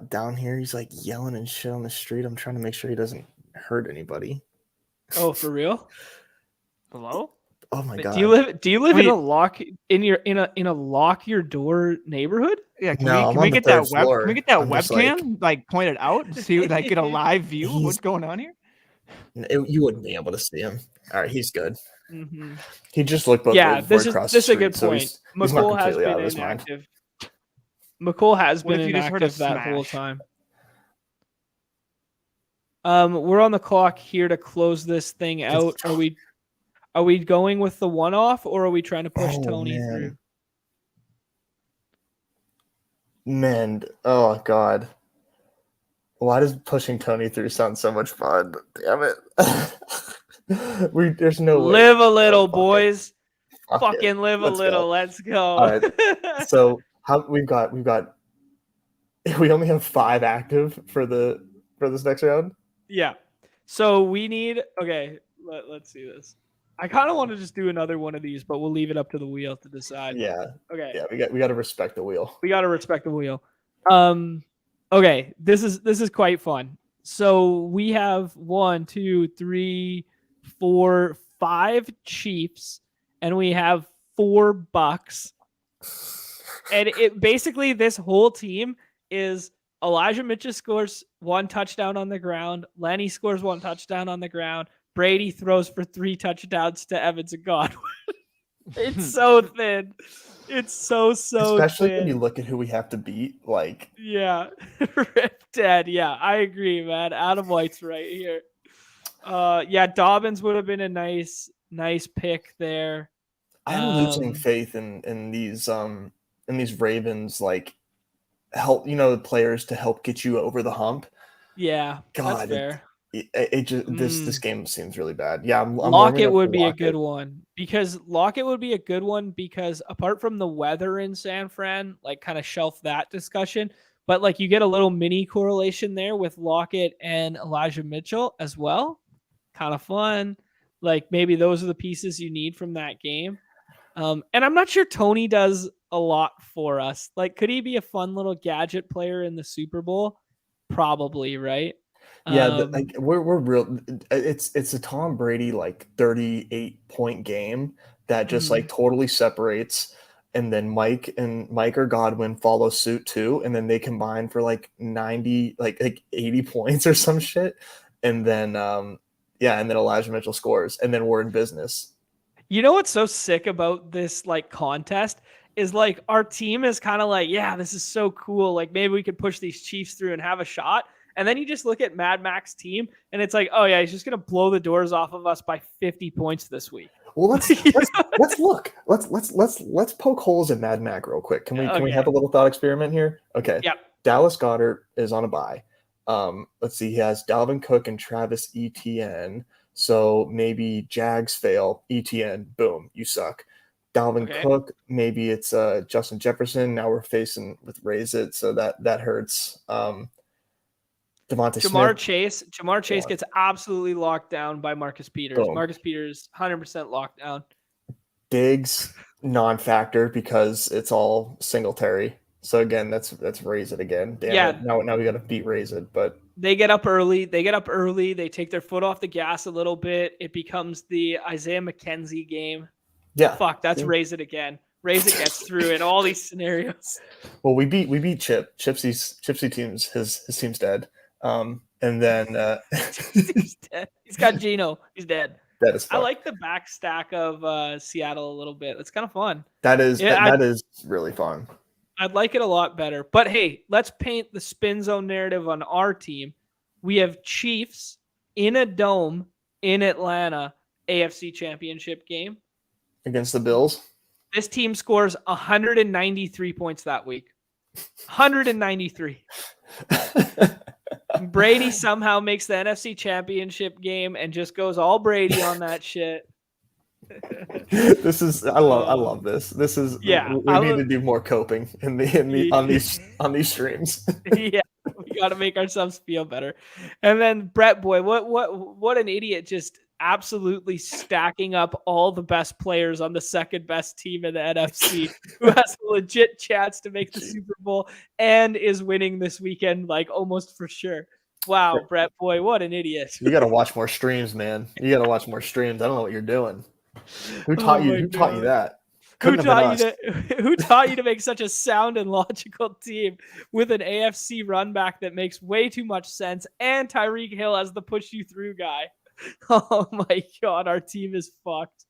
down here. He's like yelling and shit on the street. I'm trying to make sure he doesn't hurt anybody. Oh, for real? Hello? Oh my god. Do you live in a lock your door neighborhood? Yeah, can we get that webcam like pointed out to see like get a live view of what's going on here? You wouldn't be able to see him. All right, he's good. Mm-hmm. He just looked both ways across the street. This is a good point. McCool has been inactive. McColl has been inactive that whole time. We're on the clock here to close this thing out. Are we going with the one-off, or are we trying to push Tony through? Man, oh god. Why does pushing Tony through sound so much fun? Damn it. There's no way. Live a little, boys. Fucking live a little. Let's go. All right. So we only have 5 active for this next round. Yeah. So we need. Okay. Let's see this. I kind of want to just do another one of these, but we'll leave it up to the wheel to decide. Yeah. Okay. Yeah. We got to respect the wheel. We got to respect the wheel. Okay. This is quite fun. So we have 1, 2, 3, 4, 5 Chiefs, and we have 4 Bucks. And it basically, this whole team is Elijah Mitchell scores 1 touchdown on the ground. Lenny scores 1 touchdown on the ground. Brady throws for 3 touchdowns to Evans and Godwin. It's so thin. It's so especially thin. when you look at who we have to beat. Like, yeah, Rip Dead. Yeah, I agree, man. Adam White's right here. Yeah, Dobbins would have been a nice pick there. I'm losing faith in these Ravens, like, help, the players to help get you over the hump. Yeah, God, that's fair. It just this game seems really bad. Yeah, Lockett would be a good one because apart from the weather in San Fran, like, kind of shelf that discussion, but like you get a little mini correlation there with Lockett and Elijah Mitchell as well. Kind of fun. Like, maybe those are the pieces you need from that game. And I'm not sure Tony does a lot for us. Like, could he be a fun little gadget player in the Super Bowl? Probably, right? Yeah, like we're real. It's a Tom Brady like 38-point game that just like totally separates, and then Mike or Godwin follow suit too, and then they combine for like 90, like 80 points or some shit, and then and then Elijah Mitchell scores, and then we're in business. You know what's so sick about this like contest is like our team is kind of like, yeah, this is so cool. Like, maybe we could push these Chiefs through and have a shot. And then you just look at Mad Mac's team, and it's like, oh yeah, he's just gonna blow the doors off of us by 50 points this week. Well, let's look. Let's poke holes in Mad Mac real quick. Can we have a little thought experiment here? Okay. Yep. Dallas Goedert is on a bye. Let's see. He has Dalvin Cook and Travis Etienne. So maybe Jags fail. Etienne, boom, you suck. Dalvin Cook, maybe it's Justin Jefferson. Now we're facing with Raise It, so that hurts. Devontae Jamar Chase gets absolutely locked down by Marcus Peters. Boom. Marcus Peters 100% locked down. Diggs non-factor because it's all Singletary. So again, that's raise it again. Damn it. Now we got to beat raise it, but they get up early. They take their foot off the gas a little bit. It becomes the Isaiah McKenzie game. Yeah. Fuck, that's raise it again. Raise it gets through in all these scenarios. Well, we beat Chip. Chipsy team's his team's dead. And then he's dead. He's got Geno. He's dead. That is fun. I like the back stack of Seattle a little bit. It's kind of fun. That is that is really fun. I'd like it a lot better. But hey, let's paint the spin zone narrative on our team. We have Chiefs in a dome in Atlanta, AFC Championship game. Against the Bills? This team scores 193 points that week. 193. Brady somehow makes the NFC Championship game and just goes all Brady on that shit. This is I love this. This is we need to do more coping on these streams. Yeah, we got to make ourselves feel better. And then Brett Boy, what an idiot, just absolutely stacking up all the best players on the second best team in the NFC, who has a legit chance to make the Super Bowl and is winning this weekend, like almost for sure. Wow, Brett Boy, what an idiot. You got to watch more streams, man. You got to watch more streams. I don't know what you're doing. Who taught you that? Who taught you to make such a sound and logical team with an AFC run back that makes way too much sense and Tyreek Hill as the push you through guy? Oh my God, our team is fucked.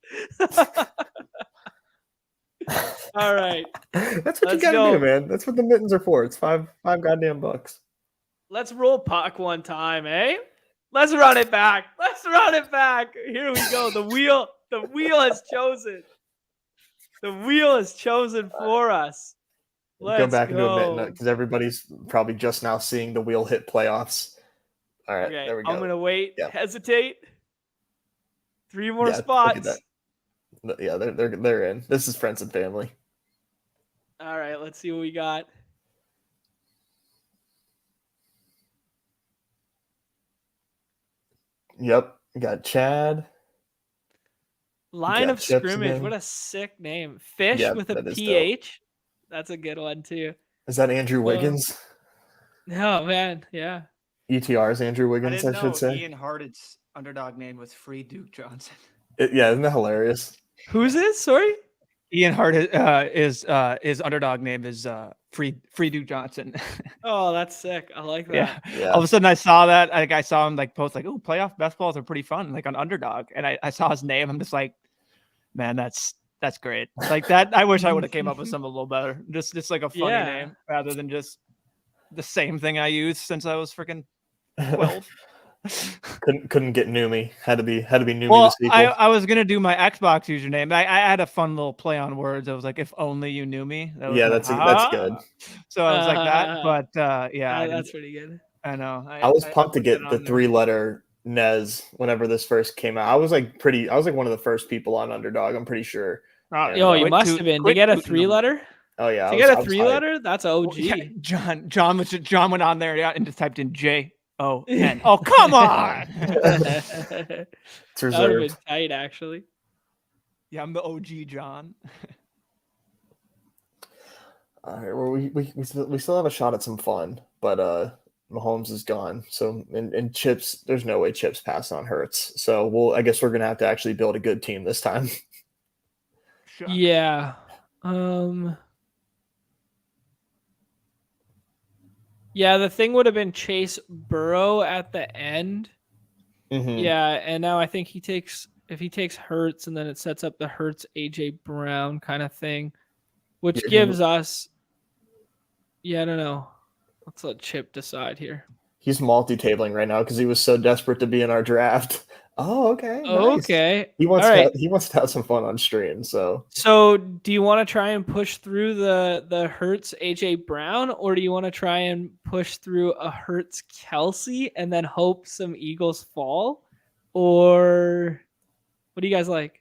All right. That's what you gotta do, man. That's what the mittens are for. It's five goddamn bucks. Let's roll puck one time, eh? Let's run it back. Here we go. The wheel has chosen. The wheel has chosen for us. Let's go back into a minute because everybody's probably just now seeing the wheel hit playoffs. All right, okay, there we go. I'm gonna wait. Yep. Hesitate. 3 more spots. Yeah, they're in. This is friends and family. All right, let's see what we got. Yep, we got Chad. Line of scrimmage. Again. What a sick name. Fish with a PH. That's a good one too. Is that Andrew Wiggins? No, man. Yeah. ETR's Andrew Wiggins, I should say. Ian Harted's underdog name was Free Duke Johnson. Isn't that hilarious? Who's this? Sorry? Ian Harted his underdog name is Free Duke Johnson. Oh, that's sick. I like that. Yeah. All of a sudden I saw that. I saw him post oh, playoff best balls are pretty fun, on Underdog. And I saw his name. I'm just like, man, that's great. Like that. I wish I would have came up with something a little better. Just like a funny name rather than just the same thing I used since I was freaking 12. couldn't get Numi. Had to be Numi. Well, I was gonna do my Xbox username. I had a fun little play on words. I was like, if only you knew me. That's good. So I was like that, but that's pretty good. I know. I was pumped to get the 3-letter Nez whenever this first came out. I was like one of the first people on Underdog. I'm pretty sure. You must have been. To get a 3-letter. Oh yeah. To get a 3-letter, that's OG. Well, yeah, John went on there and just typed in J-O-N. Oh, come on. It's reserved. That would have been tight, actually. Yeah, I'm the OG John. All right, well, we still have a shot at some fun, but Mahomes is gone. So and Chips, there's no way Chips passed on Hurts. So I guess we're gonna have to actually build a good team this time. Sure. Yeah. Yeah, the thing would have been Chase Burrow at the end. Mm-hmm. Yeah, and now I think if he takes Hurts and then it sets up the Hurts AJ Brown kind of thing, which gives us. Yeah, I don't know. Let's let Chip decide here. He's multi-tabling right now because he was so desperate to be in our draft. Oh, okay. Nice. Okay. He wants to have some fun on stream. So do you want to try and push through the Hurts AJ Brown, or do you want to try and push through a Hurts Kelsey and then hope some Eagles fall? Or what do you guys like?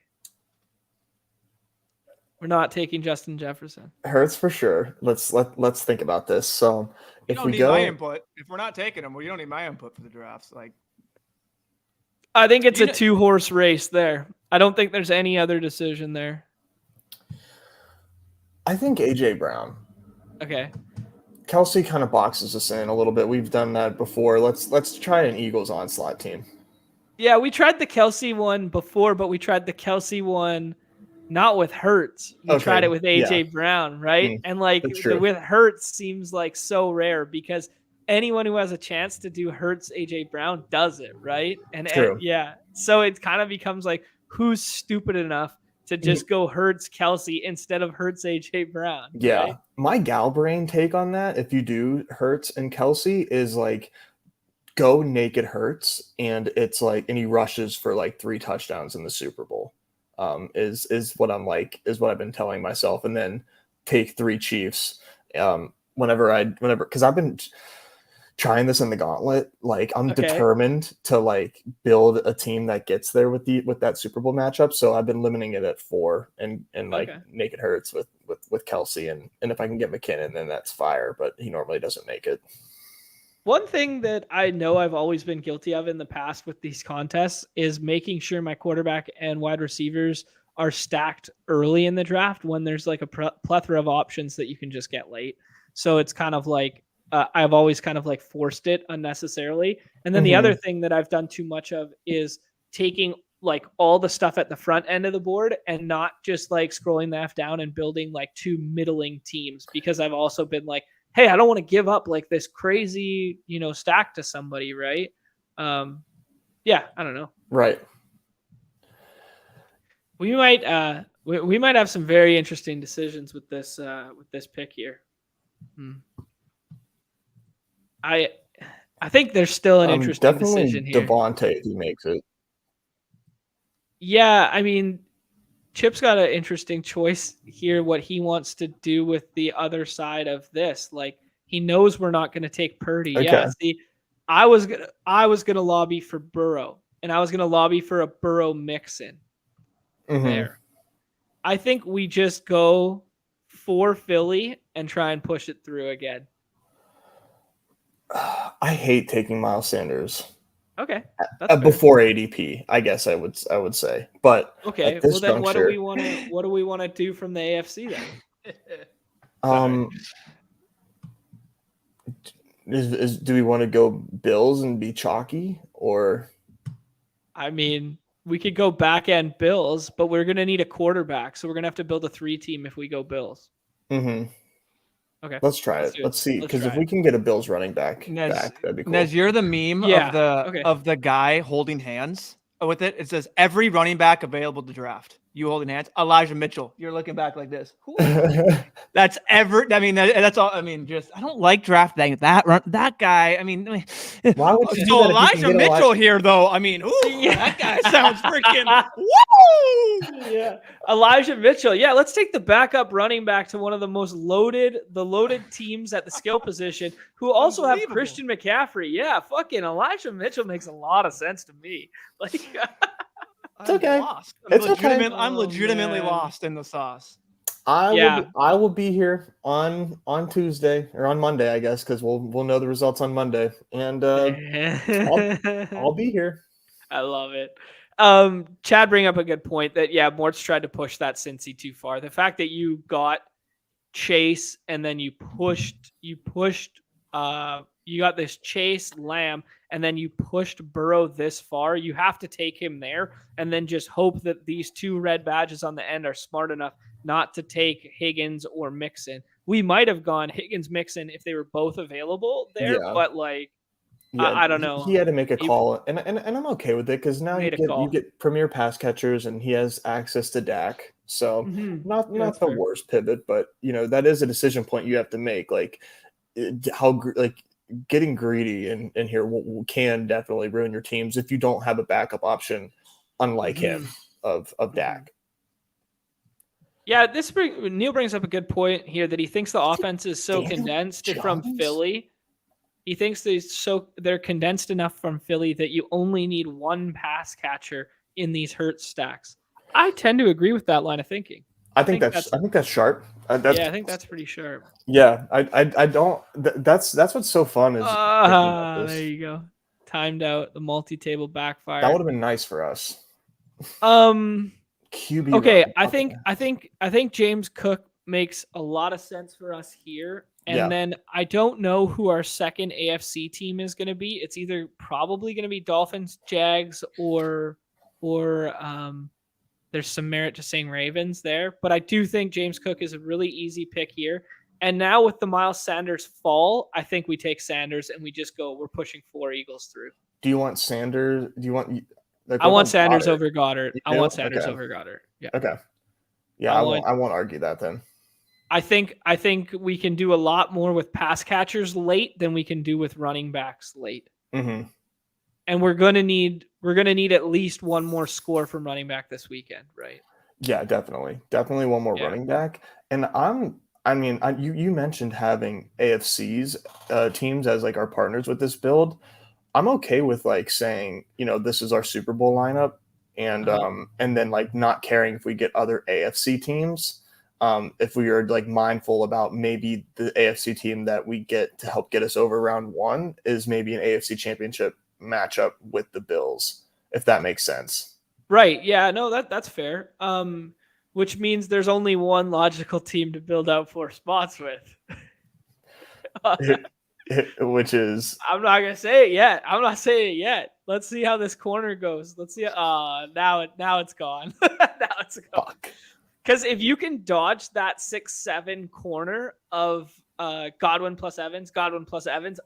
We're not taking Justin Jefferson. Hurts for sure. Let's think about this. So You if don't we need go, my input. If we're not taking him, well, you don't need my input for the drafts. Like, I think it's You a know- 2-horse race there. I don't think there's any other decision there. I think AJ Brown. Okay. Kelsey kind of boxes us in a little bit. We've done that before. Let's try an Eagles onslaught team. Yeah, we tried the Kelsey one before, but we tried the Kelsey one not with Hurts. We tried it with AJ Brown, right? And like with Hurts seems like so rare because anyone who has a chance to do Hurts AJ Brown does it, right? And yeah, so it kind of becomes like who's stupid enough to just go Hurts Kelsey instead of Hurts AJ Brown. Yeah, right? My gal brain take on that, if you do Hurts and Kelsey, is like go naked Hurts, and it's like, and he rushes for like 3 touchdowns in the Super Bowl. Is what I've been telling myself, and then take 3 Chiefs. Whenever because I've been trying this in the gauntlet, like I'm determined to like build a team that gets there with that Super Bowl matchup. So I've been limiting it at 4 and like naked Hurts with Kelsey, and if I can get McKinnon, then that's fire. But he normally doesn't make it. One thing that I know I've always been guilty of in the past with these contests is making sure my quarterback and wide receivers are stacked early in the draft when there's like a plethora of options that you can just get late. So it's kind of like I've always kind of like forced it unnecessarily. And then the other thing that I've done too much of is taking like all the stuff at the front end of the board and not just like scrolling the F down and building like 2 middling teams, because I've also been like, hey, I don't want to give up like this crazy, stack to somebody, right? Yeah, I don't know. Right. We might have some very interesting decisions with this pick here. I think there's still an interesting decision here. Devontae, if he makes it. Yeah, I mean, Chip's got an interesting choice here, what he wants to do with the other side of this. Like, he knows we're not going to take Purdy. Okay. Yeah, see, I was gonna lobby for Burrow, and I was gonna lobby for a Burrow mix-in there. I think we just go for Philly and try and push it through again. I hate taking Miles Sanders. Okay. Before ADP, I guess I would say. But okay, well then what do we want to do from the AFC then? Do we want to go Bills and be chalky, or? I mean, we could go back end Bills, but we're gonna need a quarterback, so we're gonna have to build a 3 team if we go Bills. Okay, let's try it. Let's see, because if we can get a Bills running back, that'd be cool. Nez, you're the meme of the guy holding hands with it. It says every running back available to draft. You holding hands, Elijah Mitchell. You're looking back like this. That's that's all. I mean, just I don't like drafting that guy. I mean, why would you so Elijah Mitchell here though? I mean, that guy sounds freaking woo! Yeah, Elijah Mitchell. Yeah, let's take the backup running back to one of the most loaded teams at the skill position, who also have Christian McCaffrey. Yeah, fucking Elijah Mitchell makes a lot of sense to me. Like. It's okay. I'm legitimately lost in the sauce. I will be here on Tuesday or on Monday, I guess, because we'll know the results on Monday, and I'll be here. I love it. Chad bring up a good point that Mort's tried to push that Cincy too far. The fact that you got Chase and then you got this Chase Lamb, and then you pushed Burrow this far. You have to take him there and then just hope that these 2 red badges on the end are smart enough not to take Higgins or Mixon. We might have gone Higgins Mixon if they were both available there, but I don't know. He had to make a call, and I'm okay with it because now you get premier pass catchers, and he has access to Dak. So not the worst pivot, but that is a decision point you have to make. Like getting greedy in here can definitely ruin your teams if you don't have a backup option, unlike him of Dak. Yeah, Neil brings up a good point here that he thinks the offense is so condensed from Philly. He thinks they're condensed enough from Philly that you only need 1 pass catcher in these Hurts stacks. I tend to agree with that line of thinking. I think that's sharp. I think that's pretty sharp. Yeah, I don't. That's what's so fun is thinking about this. There you go. Timed out. The multi-table backfire. That would have been nice for us. QB. Okay, run. I think James Cook makes a lot of sense for us here. And then I don't know who our second AFC team is going to be. It's either probably going to be Dolphins, Jags, or there's some merit to saying Ravens there. But I do think James Cook is a really easy pick here. And now with the Miles Sanders fall, I think we take Sanders and we just go, we're pushing 4 Eagles through. Do you want Sanders? Do you want... I want Sanders over Goddard. I want Sanders over Goddard. Yeah. Okay. Yeah, I won't argue that then. I think we can do a lot more with pass catchers late than we can do with running backs late. Mm-hmm. And we're gonna need at least one more score from running back this weekend, right? Yeah, definitely one more running back. And you mentioned having AFC's teams as like our partners with this build. I'm okay with like saying, this is our Super Bowl lineup, and then like not caring if we get other AFC teams. If we are like mindful about maybe the AFC team that we get to help get us over round 1 is maybe an AFC championship matchup with the Bills, if that makes sense. Right. Yeah, no, that's fair. Which means there's only one logical team to build out 4 spots with. Which is... I'm not going to say it yet. I'm not saying it yet. Let's see how this corner goes. Let's see. Now it's gone. Now it's gone. Fuck. Because if you can dodge that 6-7 corner of Godwin plus Evans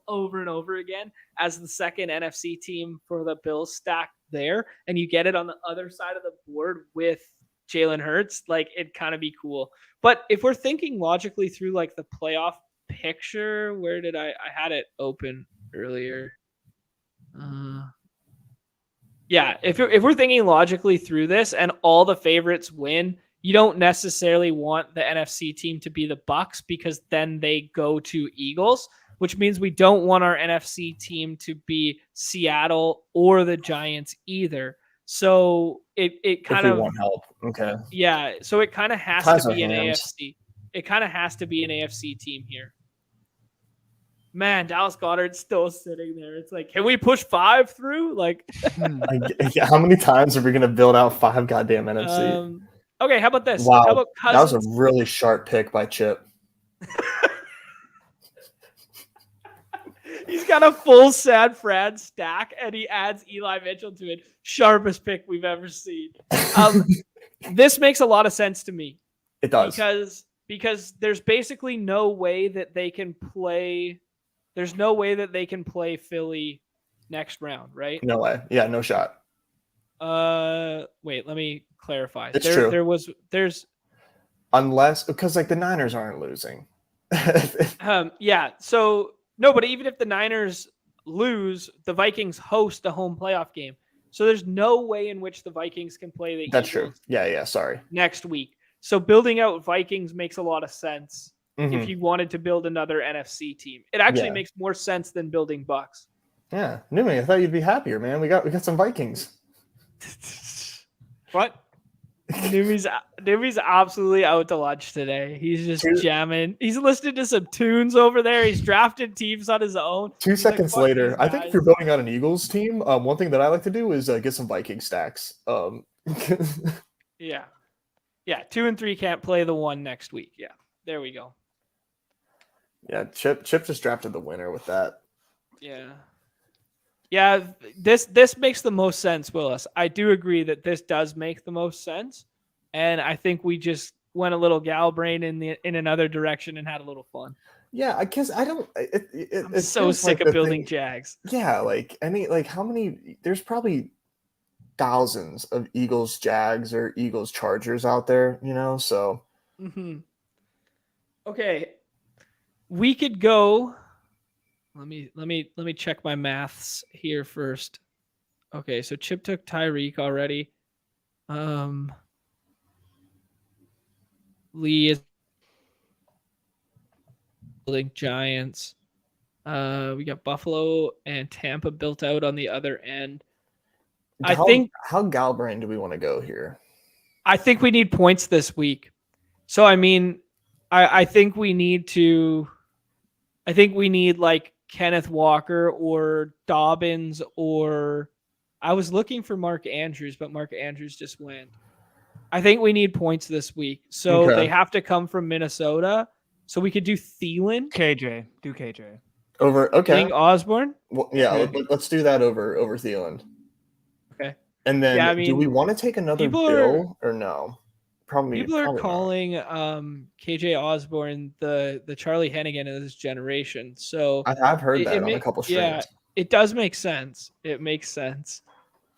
over and over again as the second NFC team for the Bills stacked there, and you get it on the other side of the board with Jalen Hurts, like it'd kind of be cool. But if we're thinking logically through like the playoff picture, where did I had it open earlier? Yeah, if we're thinking logically through this and all the favorites win, you don't necessarily want the NFC team to be the Bucs because then they go to Eagles, which means we don't want our NFC team to be Seattle or the Giants either. So it kind of want help. Okay. Yeah, so it kind of has to be an AFC. It kind of has to be an AFC team here. Man, Dallas Goedert's still sitting there. It's like, can we push 5 through? Like, how many times are we going to build out 5 goddamn NFC? Okay, how about this? Wow, how about Cousins? That was a really sharp pick by Chip. He's got a full San Fran stack, and he adds Eli Mitchell to it. Sharpest pick we've ever seen. This makes a lot of sense to me. It does. Because there's basically no way that they can play. There's no way that they can play Philly next round, right? No way. Yeah, no shot. Wait, let me clarify. It's true. There's unless because like the Niners aren't losing. Yeah. So no, but even if the Niners lose, the Vikings host a home playoff game. So there's no way in which the Vikings can play the That's Eagles true. Yeah, sorry. next week. So building out Vikings makes a lot of sense Mm-hmm. if you wanted to build another NFC team. It actually makes more sense than building Bucs. Yeah. Newman, I thought you'd be happier, man. We got some Vikings. What? Newby's absolutely out to lunch today. He's just jamming. He's listening to some tunes over there. He's drafted teams on his own. 2 seconds later, I think if you're building out an Eagles team, one thing that I like to do is get some Viking stacks. Yeah. 2 and 3 can't play the 1 next week. Yeah, there we go. Yeah, Chip just drafted the winner with that. Yeah, this makes the most sense, Willis. I do agree that this does make the most sense, and I think we just went a little gal brain in another direction and had a little fun. Yeah, I guess I don't. I'm so sick of building Jags. Yeah, how many? There's probably thousands of Eagles Jags or Eagles Chargers out there, So. Mm-hmm. Okay, we could go. Let me check my maths here first. Okay, so Chip took Tyreek already. Lee is building Giants. We got Buffalo and Tampa built out on the other end. How Galbrain do we want to go here? I think we need points this week. So I mean, I think we need like Kenneth Walker or Dobbins, or I was looking for Mark Andrews, but Mark Andrews just went. I think we need points this week. So Okay. they have to come from Minnesota. So we could do Thielen. KJ. Do KJ. Over. I Okay. think Osborne. Well, yeah. Maybe. Let's do that over Thielen. Okay. And then, Yeah, I do we mean, want to take another Bill or no? Probably. People are Probably calling KJ Osborne the Charlie Hennigan of this generation. So not. I've heard that on a it couple yeah, streams. it does make sense. It makes sense.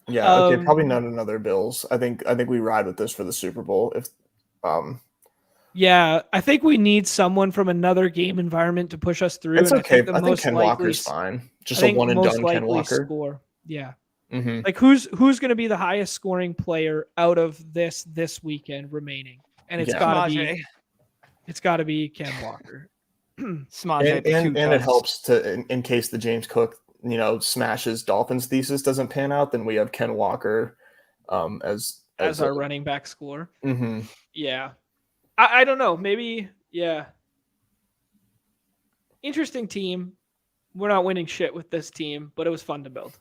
Yeah. Okay. Probably not another Bills. I think we ride with this for the Super Bowl. If Yeah, I think we need someone from another game environment to push us through. it's and okay. I I think Ken Walker's fine. Just a one and done Ken Walker. Score. Yeah. Mm-hmm. Like who's going to be the highest scoring player out of this weekend remaining? And it's got to be Ken Walker. And it helps to in case the James Cook smashes Dolphins thesis doesn't pan out, then we have Ken Walker as our running back score. Mm-hmm. Yeah. I don't know. Maybe, yeah. Interesting team. We're not winning shit with this team, but it was fun to build.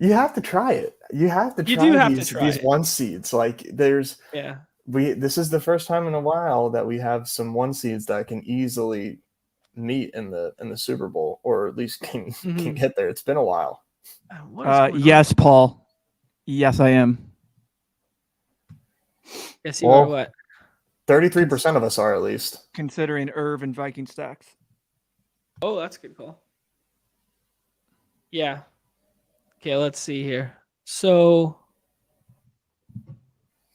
You have to try it. You have to try these one seeds. Like this is the first time in a while that we have some one seeds that can easily meet in the Super Bowl, or at least can get there. It's been a while. Yes, Paul. Yes, I am. Yes, you are what? 33% of us are, at least. Considering Irv and Viking stacks. Oh, that's a good call. Yeah. Okay, let's see here. So,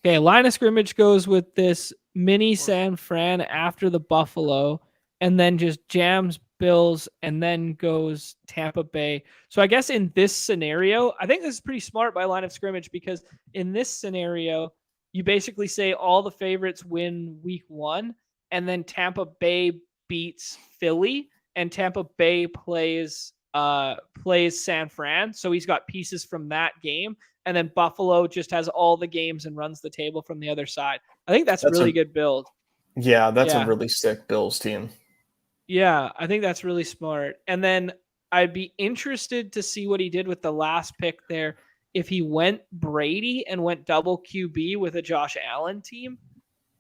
line of scrimmage goes with this mini San Fran after the Buffalo, and then just jams Bills, and then goes Tampa Bay. So I guess in this scenario, I think this is pretty smart by line of scrimmage, because in this scenario, you basically say all the favorites win week 1, and then Tampa Bay beats Philly, and Tampa Bay plays San Fran. So he's got pieces from that game, and then Buffalo just has all the games and runs the table from the other side. I think that's a really good build. Yeah, that's a really sick Bills team. Yeah, I think that's really smart. And then I'd be interested to see what he did with the last pick there. If he went Brady and went double QB with a Josh Allen team,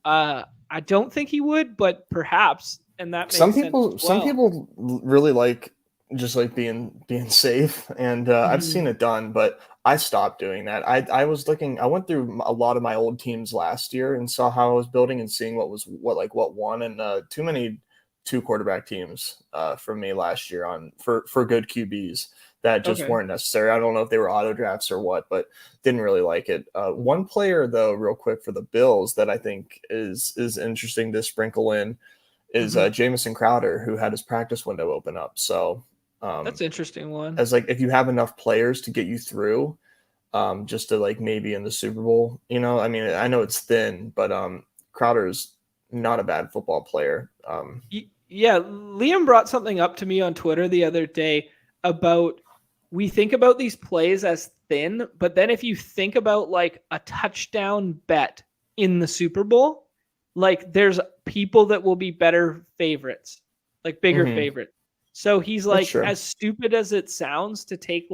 I don't think he would, but perhaps. And that makes some people really like just like being safe, and I've seen it done, but I stopped doing that. I went through a lot of my old teams last year and saw how I was building and seeing what won, and too many 2 quarterback teams for me last year for good QBs that just weren't necessary. I don't know if they were auto drafts or what, but didn't really like it. One player though, real quick for the Bills, that I think is interesting to sprinkle in is Jamison Crowder, who had his practice window open up. So that's an interesting one. As if you have enough players to get you through, just to maybe in the Super Bowl, I mean, I know it's thin, but Crowder's not a bad football player. Yeah, Liam brought something up to me on Twitter the other day about, we think about these plays as thin, but then if you think about a touchdown bet in the Super Bowl, there's people that will be better favorites, bigger favorites. So he's as stupid as it sounds to take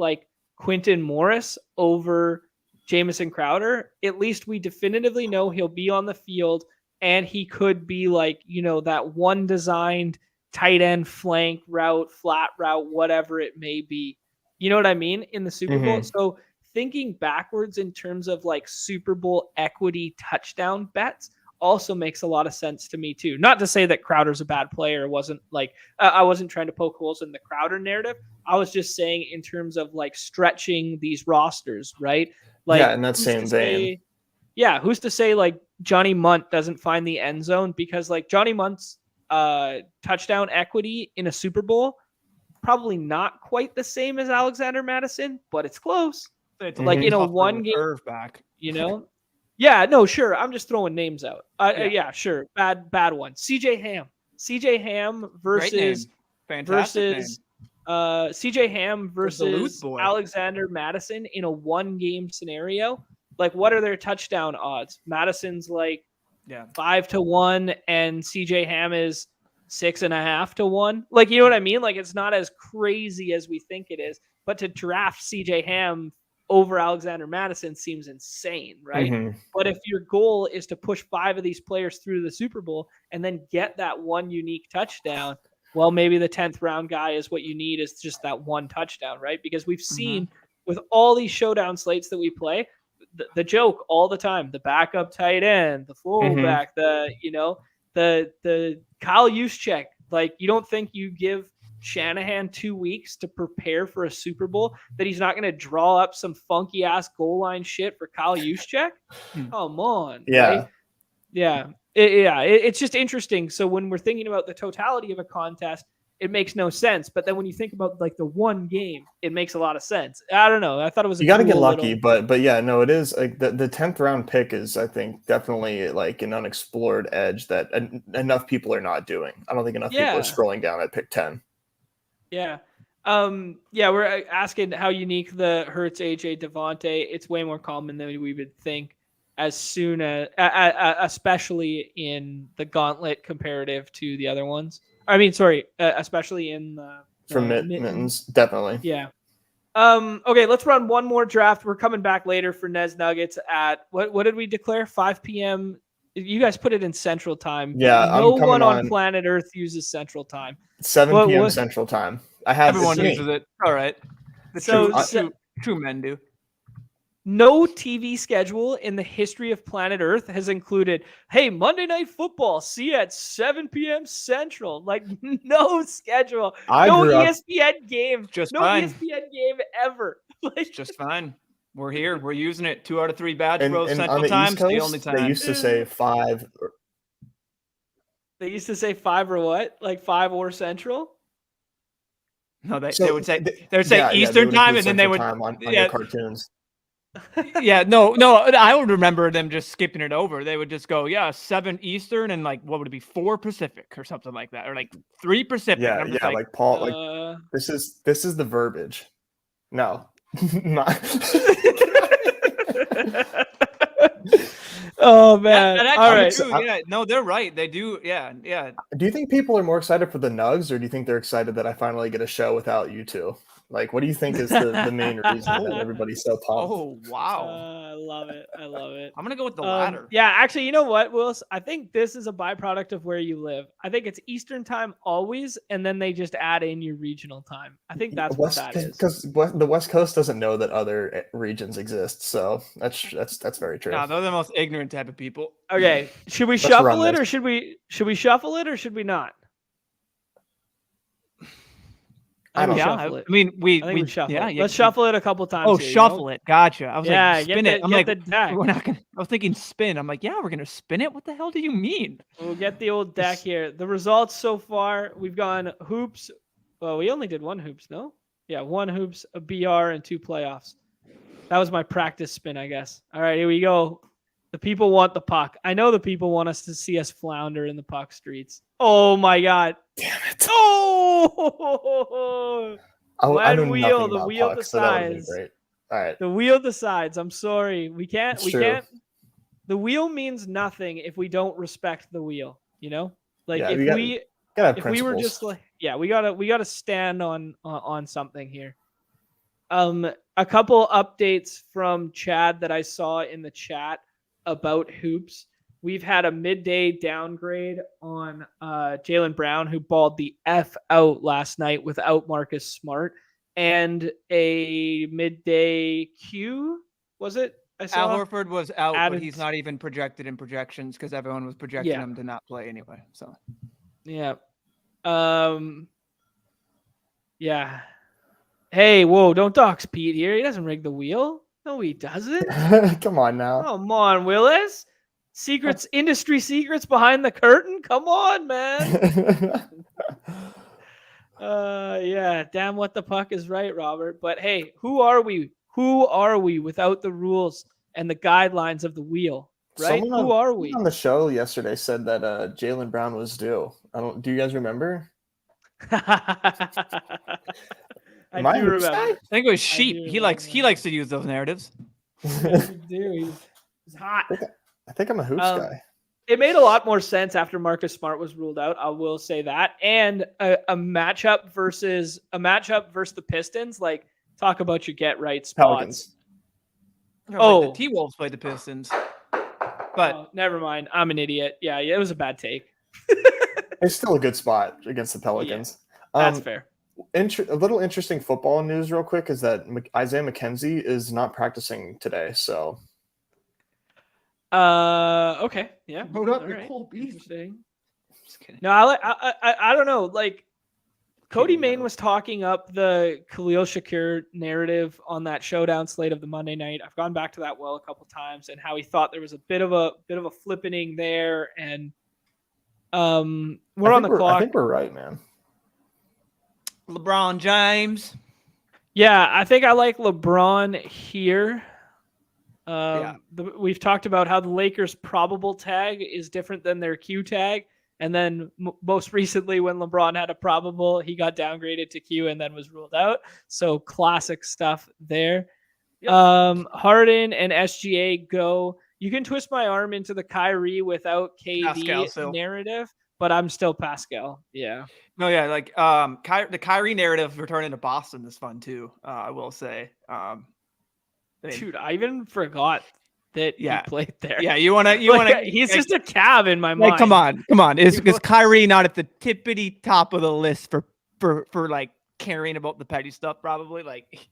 Quentin Morris over Jamison Crowder, at least we definitively know he'll be on the field, and he could be that one designed tight end flank route, flat route, whatever it may be. You know what I mean? In the Super Bowl. So thinking backwards in terms of Super Bowl equity touchdown bets also makes a lot of sense to me too. Not to say that Crowder's a bad player. It wasn't I wasn't trying to poke holes in the Crowder narrative. I was just saying in terms of stretching these rosters, right? In that same vein. Who's to say Johnny Munt doesn't find the end zone, because Johnny Munt's touchdown equity in a Super Bowl, probably not quite the same as Alexander Madison, but it's close. It's in a one game curve back, Yeah, no, sure. I'm just throwing names out. Yeah, sure. Bad one. CJ Ham versus CJ Ham versus Alexander Madison in a one game scenario. What are their touchdown odds? Madison's Yeah. 5-1, and CJ Ham is 6.5-1. Like, you know what I mean? Like, it's not as crazy as we think it is. But to draft CJ Ham over Alexander Madison seems insane, right? Mhm. But if your goal is to push 5 of these players through the Super Bowl and then get that one unique touchdown, well, maybe the 10th round guy is what you need, is just that one touchdown, right? Because we've seen with all these showdown slates that we play, the joke all the time, the backup tight end, the fullback, the Kyle Juszczyk. Like, you don't think you give Shanahan 2 weeks to prepare for a Super Bowl that he's not going to draw up some funky ass goal line shit for Kyle Juszczyk? Come on. Yeah. Right? Yeah. It's just interesting. So when we're thinking about the totality of a contest, it makes no sense. But then when you think about like the one game, it makes a lot of sense. I don't know. I thought it was you got to get cool lucky, little... but yeah, no, it is like the 10th round pick is, I think, definitely like an unexplored edge that enough people are not doing. I don't think enough people are scrolling down at pick 10. Yeah. We're asking how unique the Hurts, AJ, Devontae. It's way more common than we would think, as soon as, especially in the gauntlet comparative to the other ones. I mean, sorry, especially in the From mittens, definitely. Yeah. Okay, let's run one more draft. We're coming back later for Nez Nuggets at what did we declare? 5 p.m. You guys put it in Central Time. Yeah, no one on planet Earth uses Central Time. 7 p.m. Central Time. Everyone uses it. All right. True men do. No TV schedule in the history of planet Earth has included, hey, Monday Night Football, see you at 7 p.m. Central. Like, no schedule. No ESPN game. Just no fine. ESPN game ever. Like, just fine. We're here. We're using it. 2 out of 3 bad bros and Central on the Time. East Coast, the only time. They used to say 5. They used to say 5 or what? Like 5 or Central? No, they would say Eastern Time, and then they would on your cartoons. Yeah, no, I would remember them just skipping it over. They would just go, 7 Eastern and like what would it be, 4 Pacific or something like that, or like 3 Pacific. Yeah, like Paul, like this is the verbiage. No, not. Oh man! All right. Yeah, no, they're right. They do. Yeah. Do you think people are more excited for the Nugs, or do you think they're excited that I finally get a show without you two? Like, what do you think is the main reason that everybody's so pumped? Oh wow! I love it. I'm gonna go with the latter. Yeah, actually, you know what, Willis? I think this is a byproduct of where you live. I think it's Eastern Time always, and then they just add in your regional time. I think that's what that is. Because the West Coast doesn't know that other regions exist, so that's very true. No, they're the most ignorant type of people. Okay, should we shuffle it, or should we shuffle it, or should we not? I mean, we shuffle it. Let's shuffle it a couple times. Oh, shuffle it. Gotcha. I was like, spin it. I'm like, the deck. We're not gonna. I was thinking spin. I'm like, yeah, we're gonna spin it. What the hell do you mean? We'll get the old deck here. The results so far, we've gone hoops. Well, we only did 1 hoops, no? Yeah, 1 hoops, a BR, and 2 playoffs. That was my practice spin, I guess. All right, here we go. The people want the puck. I know the people want us to see us flounder in the puck streets. Oh my God. Damn it. Oh! I know wheel. The about wheel pucks, so that would've been decides. great. All right. The wheel decides. I'm sorry. We can't. It's true. The wheel means nothing if we don't respect the wheel, you know? Like, Yeah, if we were just like, we gotta stand on something here. A couple updates from Chad that I saw in the chat about hoops. We've had a midday downgrade on Jaylen Brown, who balled the F out last night without Marcus Smart, and a midday Q, was it? Al Horford was out, but he's not even projected in projections because everyone was projecting him to not play anyway. So, yeah. Yeah. Hey, whoa, don't dox Pete here. He doesn't rig the wheel. No, he doesn't. Come on now. Come on, Willis. Industry secrets behind the curtain. Come on, man. Yeah, damn what the puck is right, Robert. But hey, who are we? Who are we without the rules and the guidelines of the wheel? Right? Who are we? On the show yesterday said that Jaylen Brown was due. Do you guys remember? I do remember. I think it was Sheep. He likes to use those narratives. He's hot. I think I'm a hoops guy. It made a lot more sense after Marcus Smart was ruled out. I will say that, and a matchup versus the Pistons. Like, talk about your get right spots. Pelicans. The T-Wolves played the Pistons, but never mind. I'm an idiot. Yeah, it was a bad take. It's still a good spot against the Pelicans. Yeah, that's fair. A little interesting football news, real quick, is that Isaiah McKenzie is not practicing today. So. Okay. Yeah. Hold up, right. cool beef. Just kidding. No, I don't know. Like, Cody Main was talking up the Khalil Shakir narrative on that showdown slate of the Monday night. I've gone back to that a couple times, and how he thought there was a bit of a flippening there, and we're on the clock. I think we're right, man. LeBron James. Yeah, I think I like LeBron here. We've talked about how the Lakers' probable tag is different than their Q tag. And then most recently, when LeBron had a probable, he got downgraded to Q and then was ruled out. So classic stuff there. Yep. Harden and SGA go. You can twist my arm into the Kyrie without KD narrative, but I'm still Pascal. Yeah. No, yeah, like the Kyrie narrative returning to Boston is fun too. I will say. Dude, I even forgot that he played there. Yeah, you wanna. He's just a cab in my mind. Come on. Is Kyrie not at the tippity top of the list for like caring about the petty stuff? Probably. Like,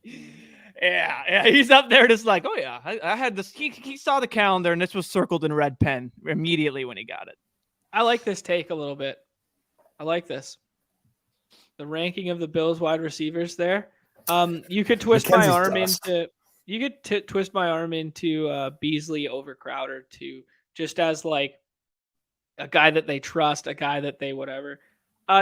yeah, he's up there just like, oh yeah, I had this. He saw the calendar and this was circled in red pen immediately when he got it. I like this take a little bit. I like this. The ranking of the Bills wide receivers there. You could twist my arm into. You could twist my arm into Beasley over Crowder too, just as like a guy that they trust, a guy that they whatever.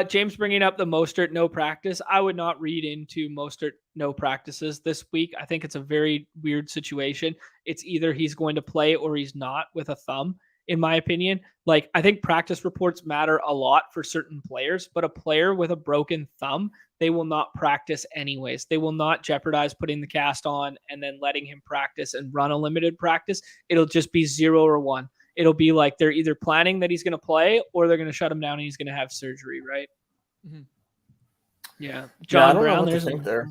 James bringing up the Mostert no practice. I would not read into Mostert no practices this week. I think it's a very weird situation. It's either he's going to play or he's not with a thumb, in my opinion. Like, I think practice reports matter a lot for certain players, but a player with a broken thumb, they will not practice anyways. They will not jeopardize putting the cast on and then letting him practice and run a limited practice. It'll just be 0 or 1. It'll be like they're either planning that he's going to play or they're going to shut him down and he's going to have surgery, right? Mm-hmm. Yeah. John Brown, there's a there.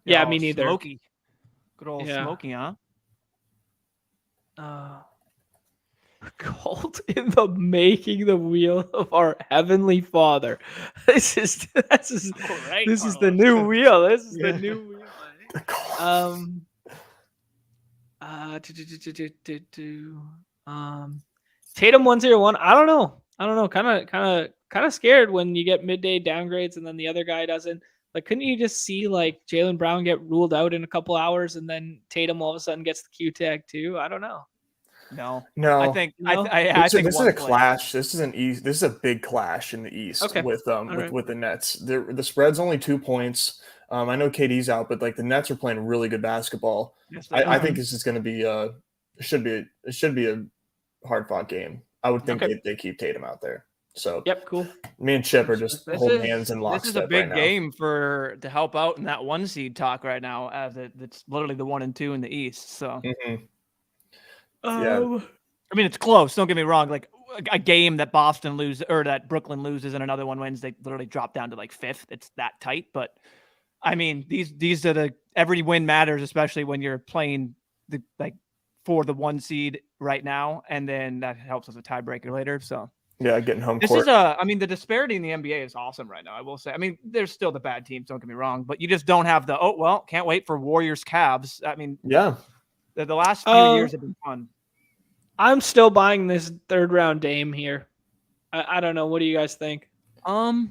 Yeah, me neither. Smokey. Good old Smokey, huh? Cult in the making the wheel of our heavenly Father. This is the new wheel. This is the new wheel. Tatum 101. I don't know. Kind of scared when you get midday downgrades and then the other guy doesn't. Like, couldn't you just see like Jaylen Brown get ruled out in a couple hours and then Tatum all of a sudden gets the Q tag too? I don't know. No. I think this is a clash. This is a big clash in the East with the Nets. The spread's only 2 points. I know KD's out, but like the Nets are playing really good basketball. Yes, I think this is going to be it should be a hard fought game. I would think they keep Tatum out there. So cool. Me and Chip are just holding hands in lockstep. This is a big game to help out in that 1 seed talk right now, as it's literally the 1 and 2 in the East. So. Mm-hmm. I mean, it's close. Don't get me wrong. Like a game that Boston loses or that Brooklyn loses and another one wins, they literally drop down to like 5th. It's that tight. But I mean, these are every win matters, especially when you're playing for the 1 seed right now, and then that helps as a tiebreaker later. So yeah, getting home this court. The disparity in the NBA is awesome right now. I will say. I mean, there's still the bad teams. Don't get me wrong, but you just don't have can't wait for Warriors Cavs. I mean, yeah. The last few years have been fun. I'm still buying this 3rd round Dame here. I don't know. What do you guys think? Yeah,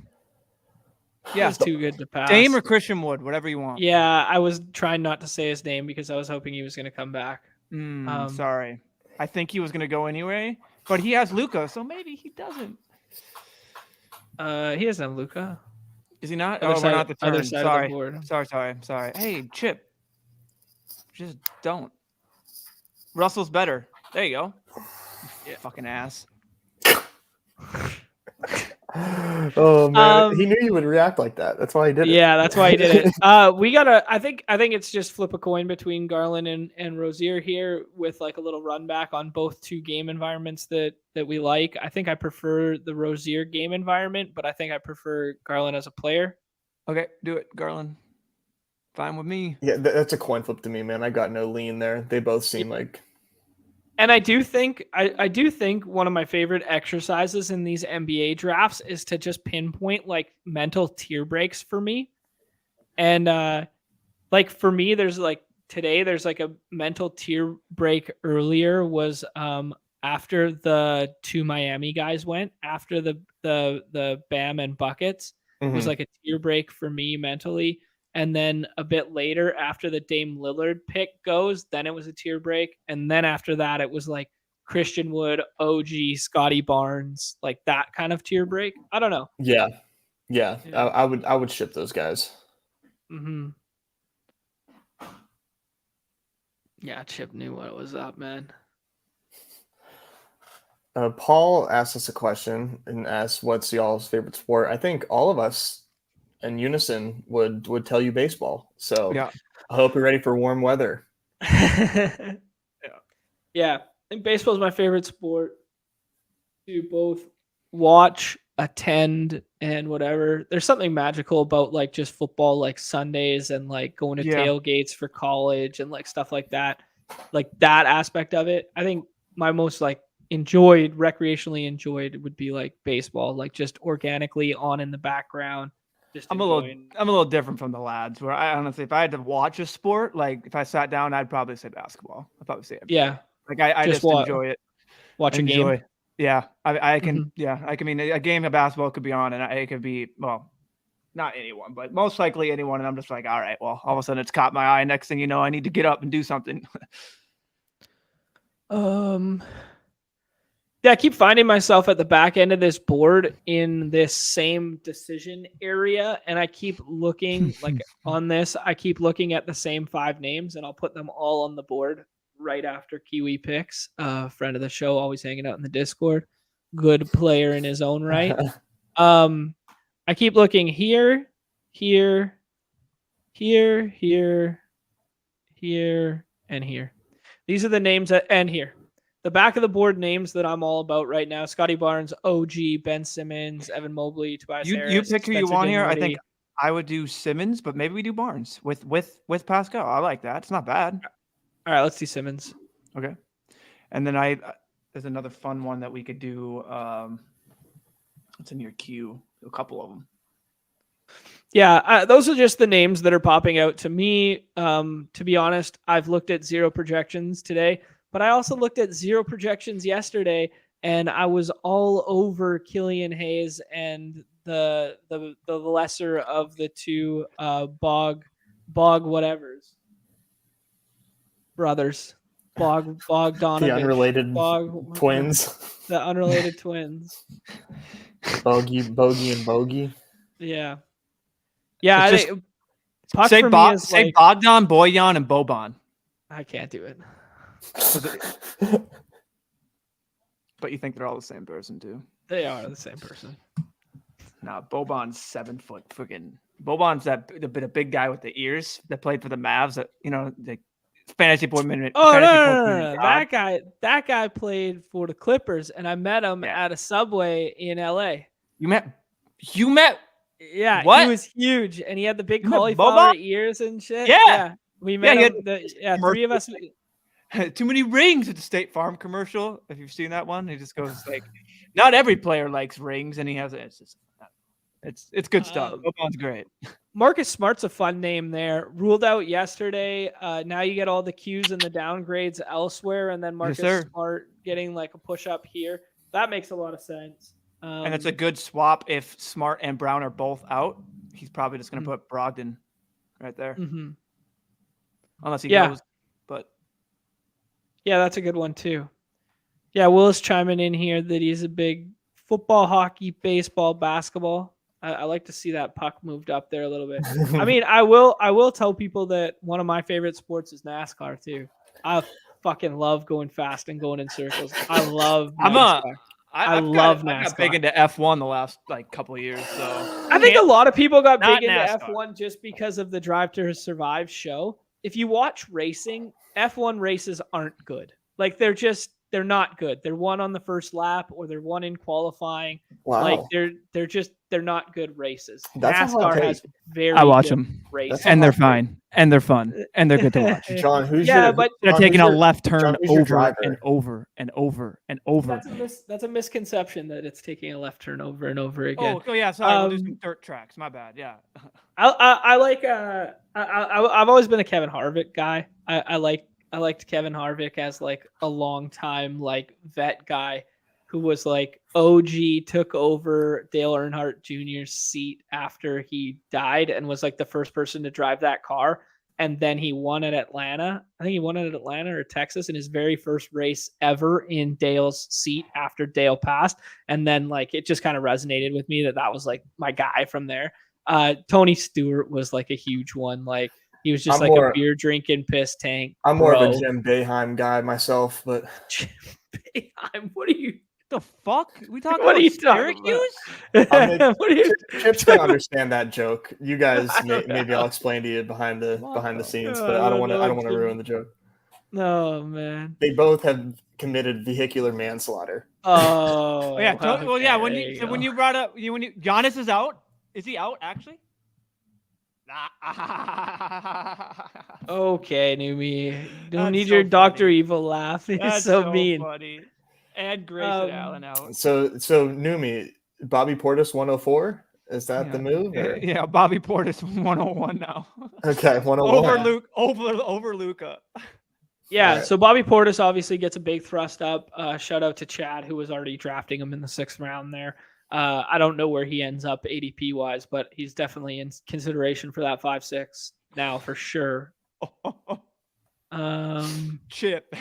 it's too good to pass. Dame or Christian Wood, whatever you want. Yeah, I was trying not to say his name because I was hoping he was going to come back. Sorry, I think he was going to go anyway, but he has Luka, so maybe he doesn't. He doesn't have Luka. Is he not? We're not the turn. Sorry. Hey, Chip. Just don't. Russell's better. There you go. Yeah. Fucking ass. Oh man, he knew you would react like that. That's why he did it. Yeah, that's why he did it. We gotta. I think it's just flip a coin between Garland and Rozier here with like a little run back on both two game environments that we like. I think I prefer the Rozier game environment, but I think I prefer Garland as a player. Okay, do it, Garland. Fine with me. Yeah, that's a coin flip to me, man. I got no lean there. They both seem like. And I do think one of my favorite exercises in these NBA drafts is to just pinpoint like mental tier breaks for me. And like for me, there's like today, there's like a mental tier break earlier was after the two Miami guys went, after the Bam and buckets was like a tier break for me mentally. And then a bit later, after the Dame Lillard pick goes, then it was a tier break. And then after that, it was like Christian Wood, OG, Scotty Barnes, like that kind of tier break. I don't know. Yeah. I would ship those guys. Mm-hmm. Yeah, Chip knew what was up, man. Paul asked us a question and asked, "What's y'all's favorite sport?" I think all of us in unison would tell you baseball. So yeah. I hope you're ready for warm weather. Yeah. I think baseball is my favorite sport to both watch, attend, and whatever. There's something magical about like just football, like Sundays and like going to tailgates for college and like stuff like that. Like that aspect of it. I think my most like recreationally enjoyed would be like baseball, like just organically on in the background. I'm a little different from the lads where I honestly, if I had to watch a sport, like if I sat down, I'd probably say basketball. I'd probably say yeah. Like I just enjoy it. Watch a game. Yeah. I can, I mean, a game of basketball could be on and it could be, well, not anyone, but most likely anyone. And I'm just like, all right, well, all of a sudden it's caught my eye. Next thing you know, I need to get up and do something. Yeah, I keep finding myself at the back end of this board in this same decision area. And I keep looking like on this, I keep looking at the same 5 names and I'll put them all on the board right after Kiwi picks. Friend of the show, always hanging out in the Discord. Good player in his own right. I keep looking here, and here. These are the names and here. The back of the board names that I'm all about right now: Scotty Barnes, OG, Ben Simmons, Evan Mobley, Tobias Harris. You pick who you want here. I think I would do Simmons, but maybe we do Barnes with Pascal. I like that. It's not bad. All right, let's do Simmons. Okay. And then there's another fun one that we could do. It's in your queue. A couple of them. Yeah, those are just the names that are popping out to me. To be honest, I've looked at zero projections today. But I also looked at zero projections yesterday, and I was all over Killian Hayes and the lesser of the two Bog whatevers brothers, Bogdanovich, the unrelated twins, the unrelated twins, Bogey, and Bogey. Yeah. Say Bogdan, Boyan, and Boban. I can't do it. But you think they're all the same person too? They are the same person. Nah, Boban's 7 foot freaking. Boban's the big guy with the ears that played for the Mavs. That the fantasy point minute. Oh no. That guy played for the Clippers, and I met him at a Subway in LA. You met? Yeah, what? He was huge, and he had the big cauliflower ears and shit. Yeah. We met him. Three of us. Too many rings at the State Farm commercial. If you've seen that one, he just goes like, "Not every player likes rings," and he has it. It's good stuff. Boban's great. Marcus Smart's a fun name there. Ruled out yesterday. Now you get all the Qs and the downgrades elsewhere, and then Marcus Smart getting like a push up here. That makes a lot of sense. And it's a good swap if Smart and Brown are both out. He's probably just going to put Brogdon right there, unless he goes. But yeah, that's a good one too. Yeah, Willis chiming in here that he's a big football, hockey, baseball, basketball. I like to see that puck moved up there a little bit. I mean, I will tell people that one of my favorite sports is NASCAR too. I fucking love going fast and going in circles. I love NASCAR. I love NASCAR. I got big into F1 the last couple of years, so I think a lot of people got big into NASCAR. F1 just because of the Drive to Survive show. If you watch racing, F1 races aren't good. Like they're not good. They're one on the first lap or they're one in qualifying. Wow. Like they're not good races. That's a hot NASCAR take. has very I watch good them, races. and they're fine, and they're fun, and they're good to watch. John, who's but They're taking a left turn who's your over driver? and over and over and over. That's a misconception that it's taking a left turn over and over again. Oh yeah, sorry. We'll do some dirt tracks. My bad. Yeah. I like I've always been a Kevin Harvick guy. I liked Kevin Harvick as like a long time like vet guy who was like OG, took over Dale Earnhardt Jr.'s seat after he died and was like the first person to drive that car. And then he won at Atlanta. I think he won at Atlanta or Texas in his very first race ever in Dale's seat after Dale passed. And then like it just kind of resonated with me that was like my guy from there. Tony Stewart was like a huge one. Like he was just a beer drinking piss tank. I'm more of a Jim Boeheim guy myself, but Jim Boeheim, what are you? The fuck? We talking what about are you Syracuse? Chip's gonna understand that joke. You guys, maybe I'll explain to you behind the scenes, but I don't want to ruin the joke. No, man. They both have committed vehicular manslaughter. Oh, yeah. Well, yeah. When you brought up Giannis is out. Is he out actually? Okay, Numi. Don't need your Dr. Evil laugh. It's so mean. Funny. And Grayson Allen out. So Numi, Bobby Portis 104. Is that the move? Or? Yeah, Bobby Portis 101 now. Okay, 101. Over Luca. Yeah, right. So Bobby Portis obviously gets a big thrust up. Shout out to Chad, who was already drafting him in the 6th round there. I don't know where he ends up ADP wise, but he's definitely in consideration for that 5-6 now for sure. Chip.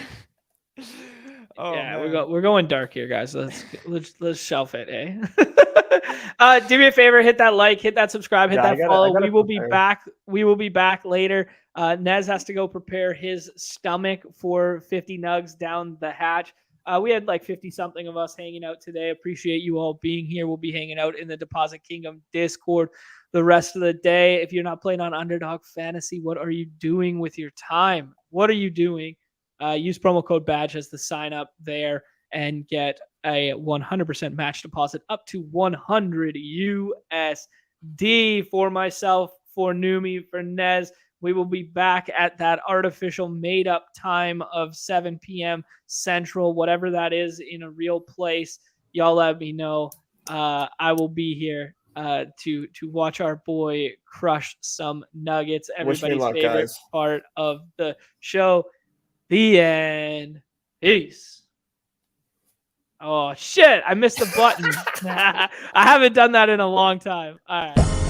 Oh, yeah, man. We're going dark here, guys. Let's shelf it, eh? Do me a favor, hit that like, hit that subscribe, hit that follow. We will be back. We will be back later. Nez has to go prepare his stomach for 50 nugs down the hatch. We had like 50 something of us hanging out today. Appreciate you all being here. We'll be hanging out in the Deposit Kingdom Discord the rest of the day. If you're not playing on Underdog Fantasy, what are you doing with your time? What are you doing? Use promo code BADGE as the sign up there and get a 100% match deposit up to 100 USD for myself, for Numi, for Nez. We will be back at that artificial made up time of 7 p.m. Central, whatever that is in a real place. Y'all let me know. I will be here to watch our boy crush some nuggets. Everybody's favorite part of the show. The end. Peace. Oh, shit. I missed the button. I haven't done that in a long time. All right.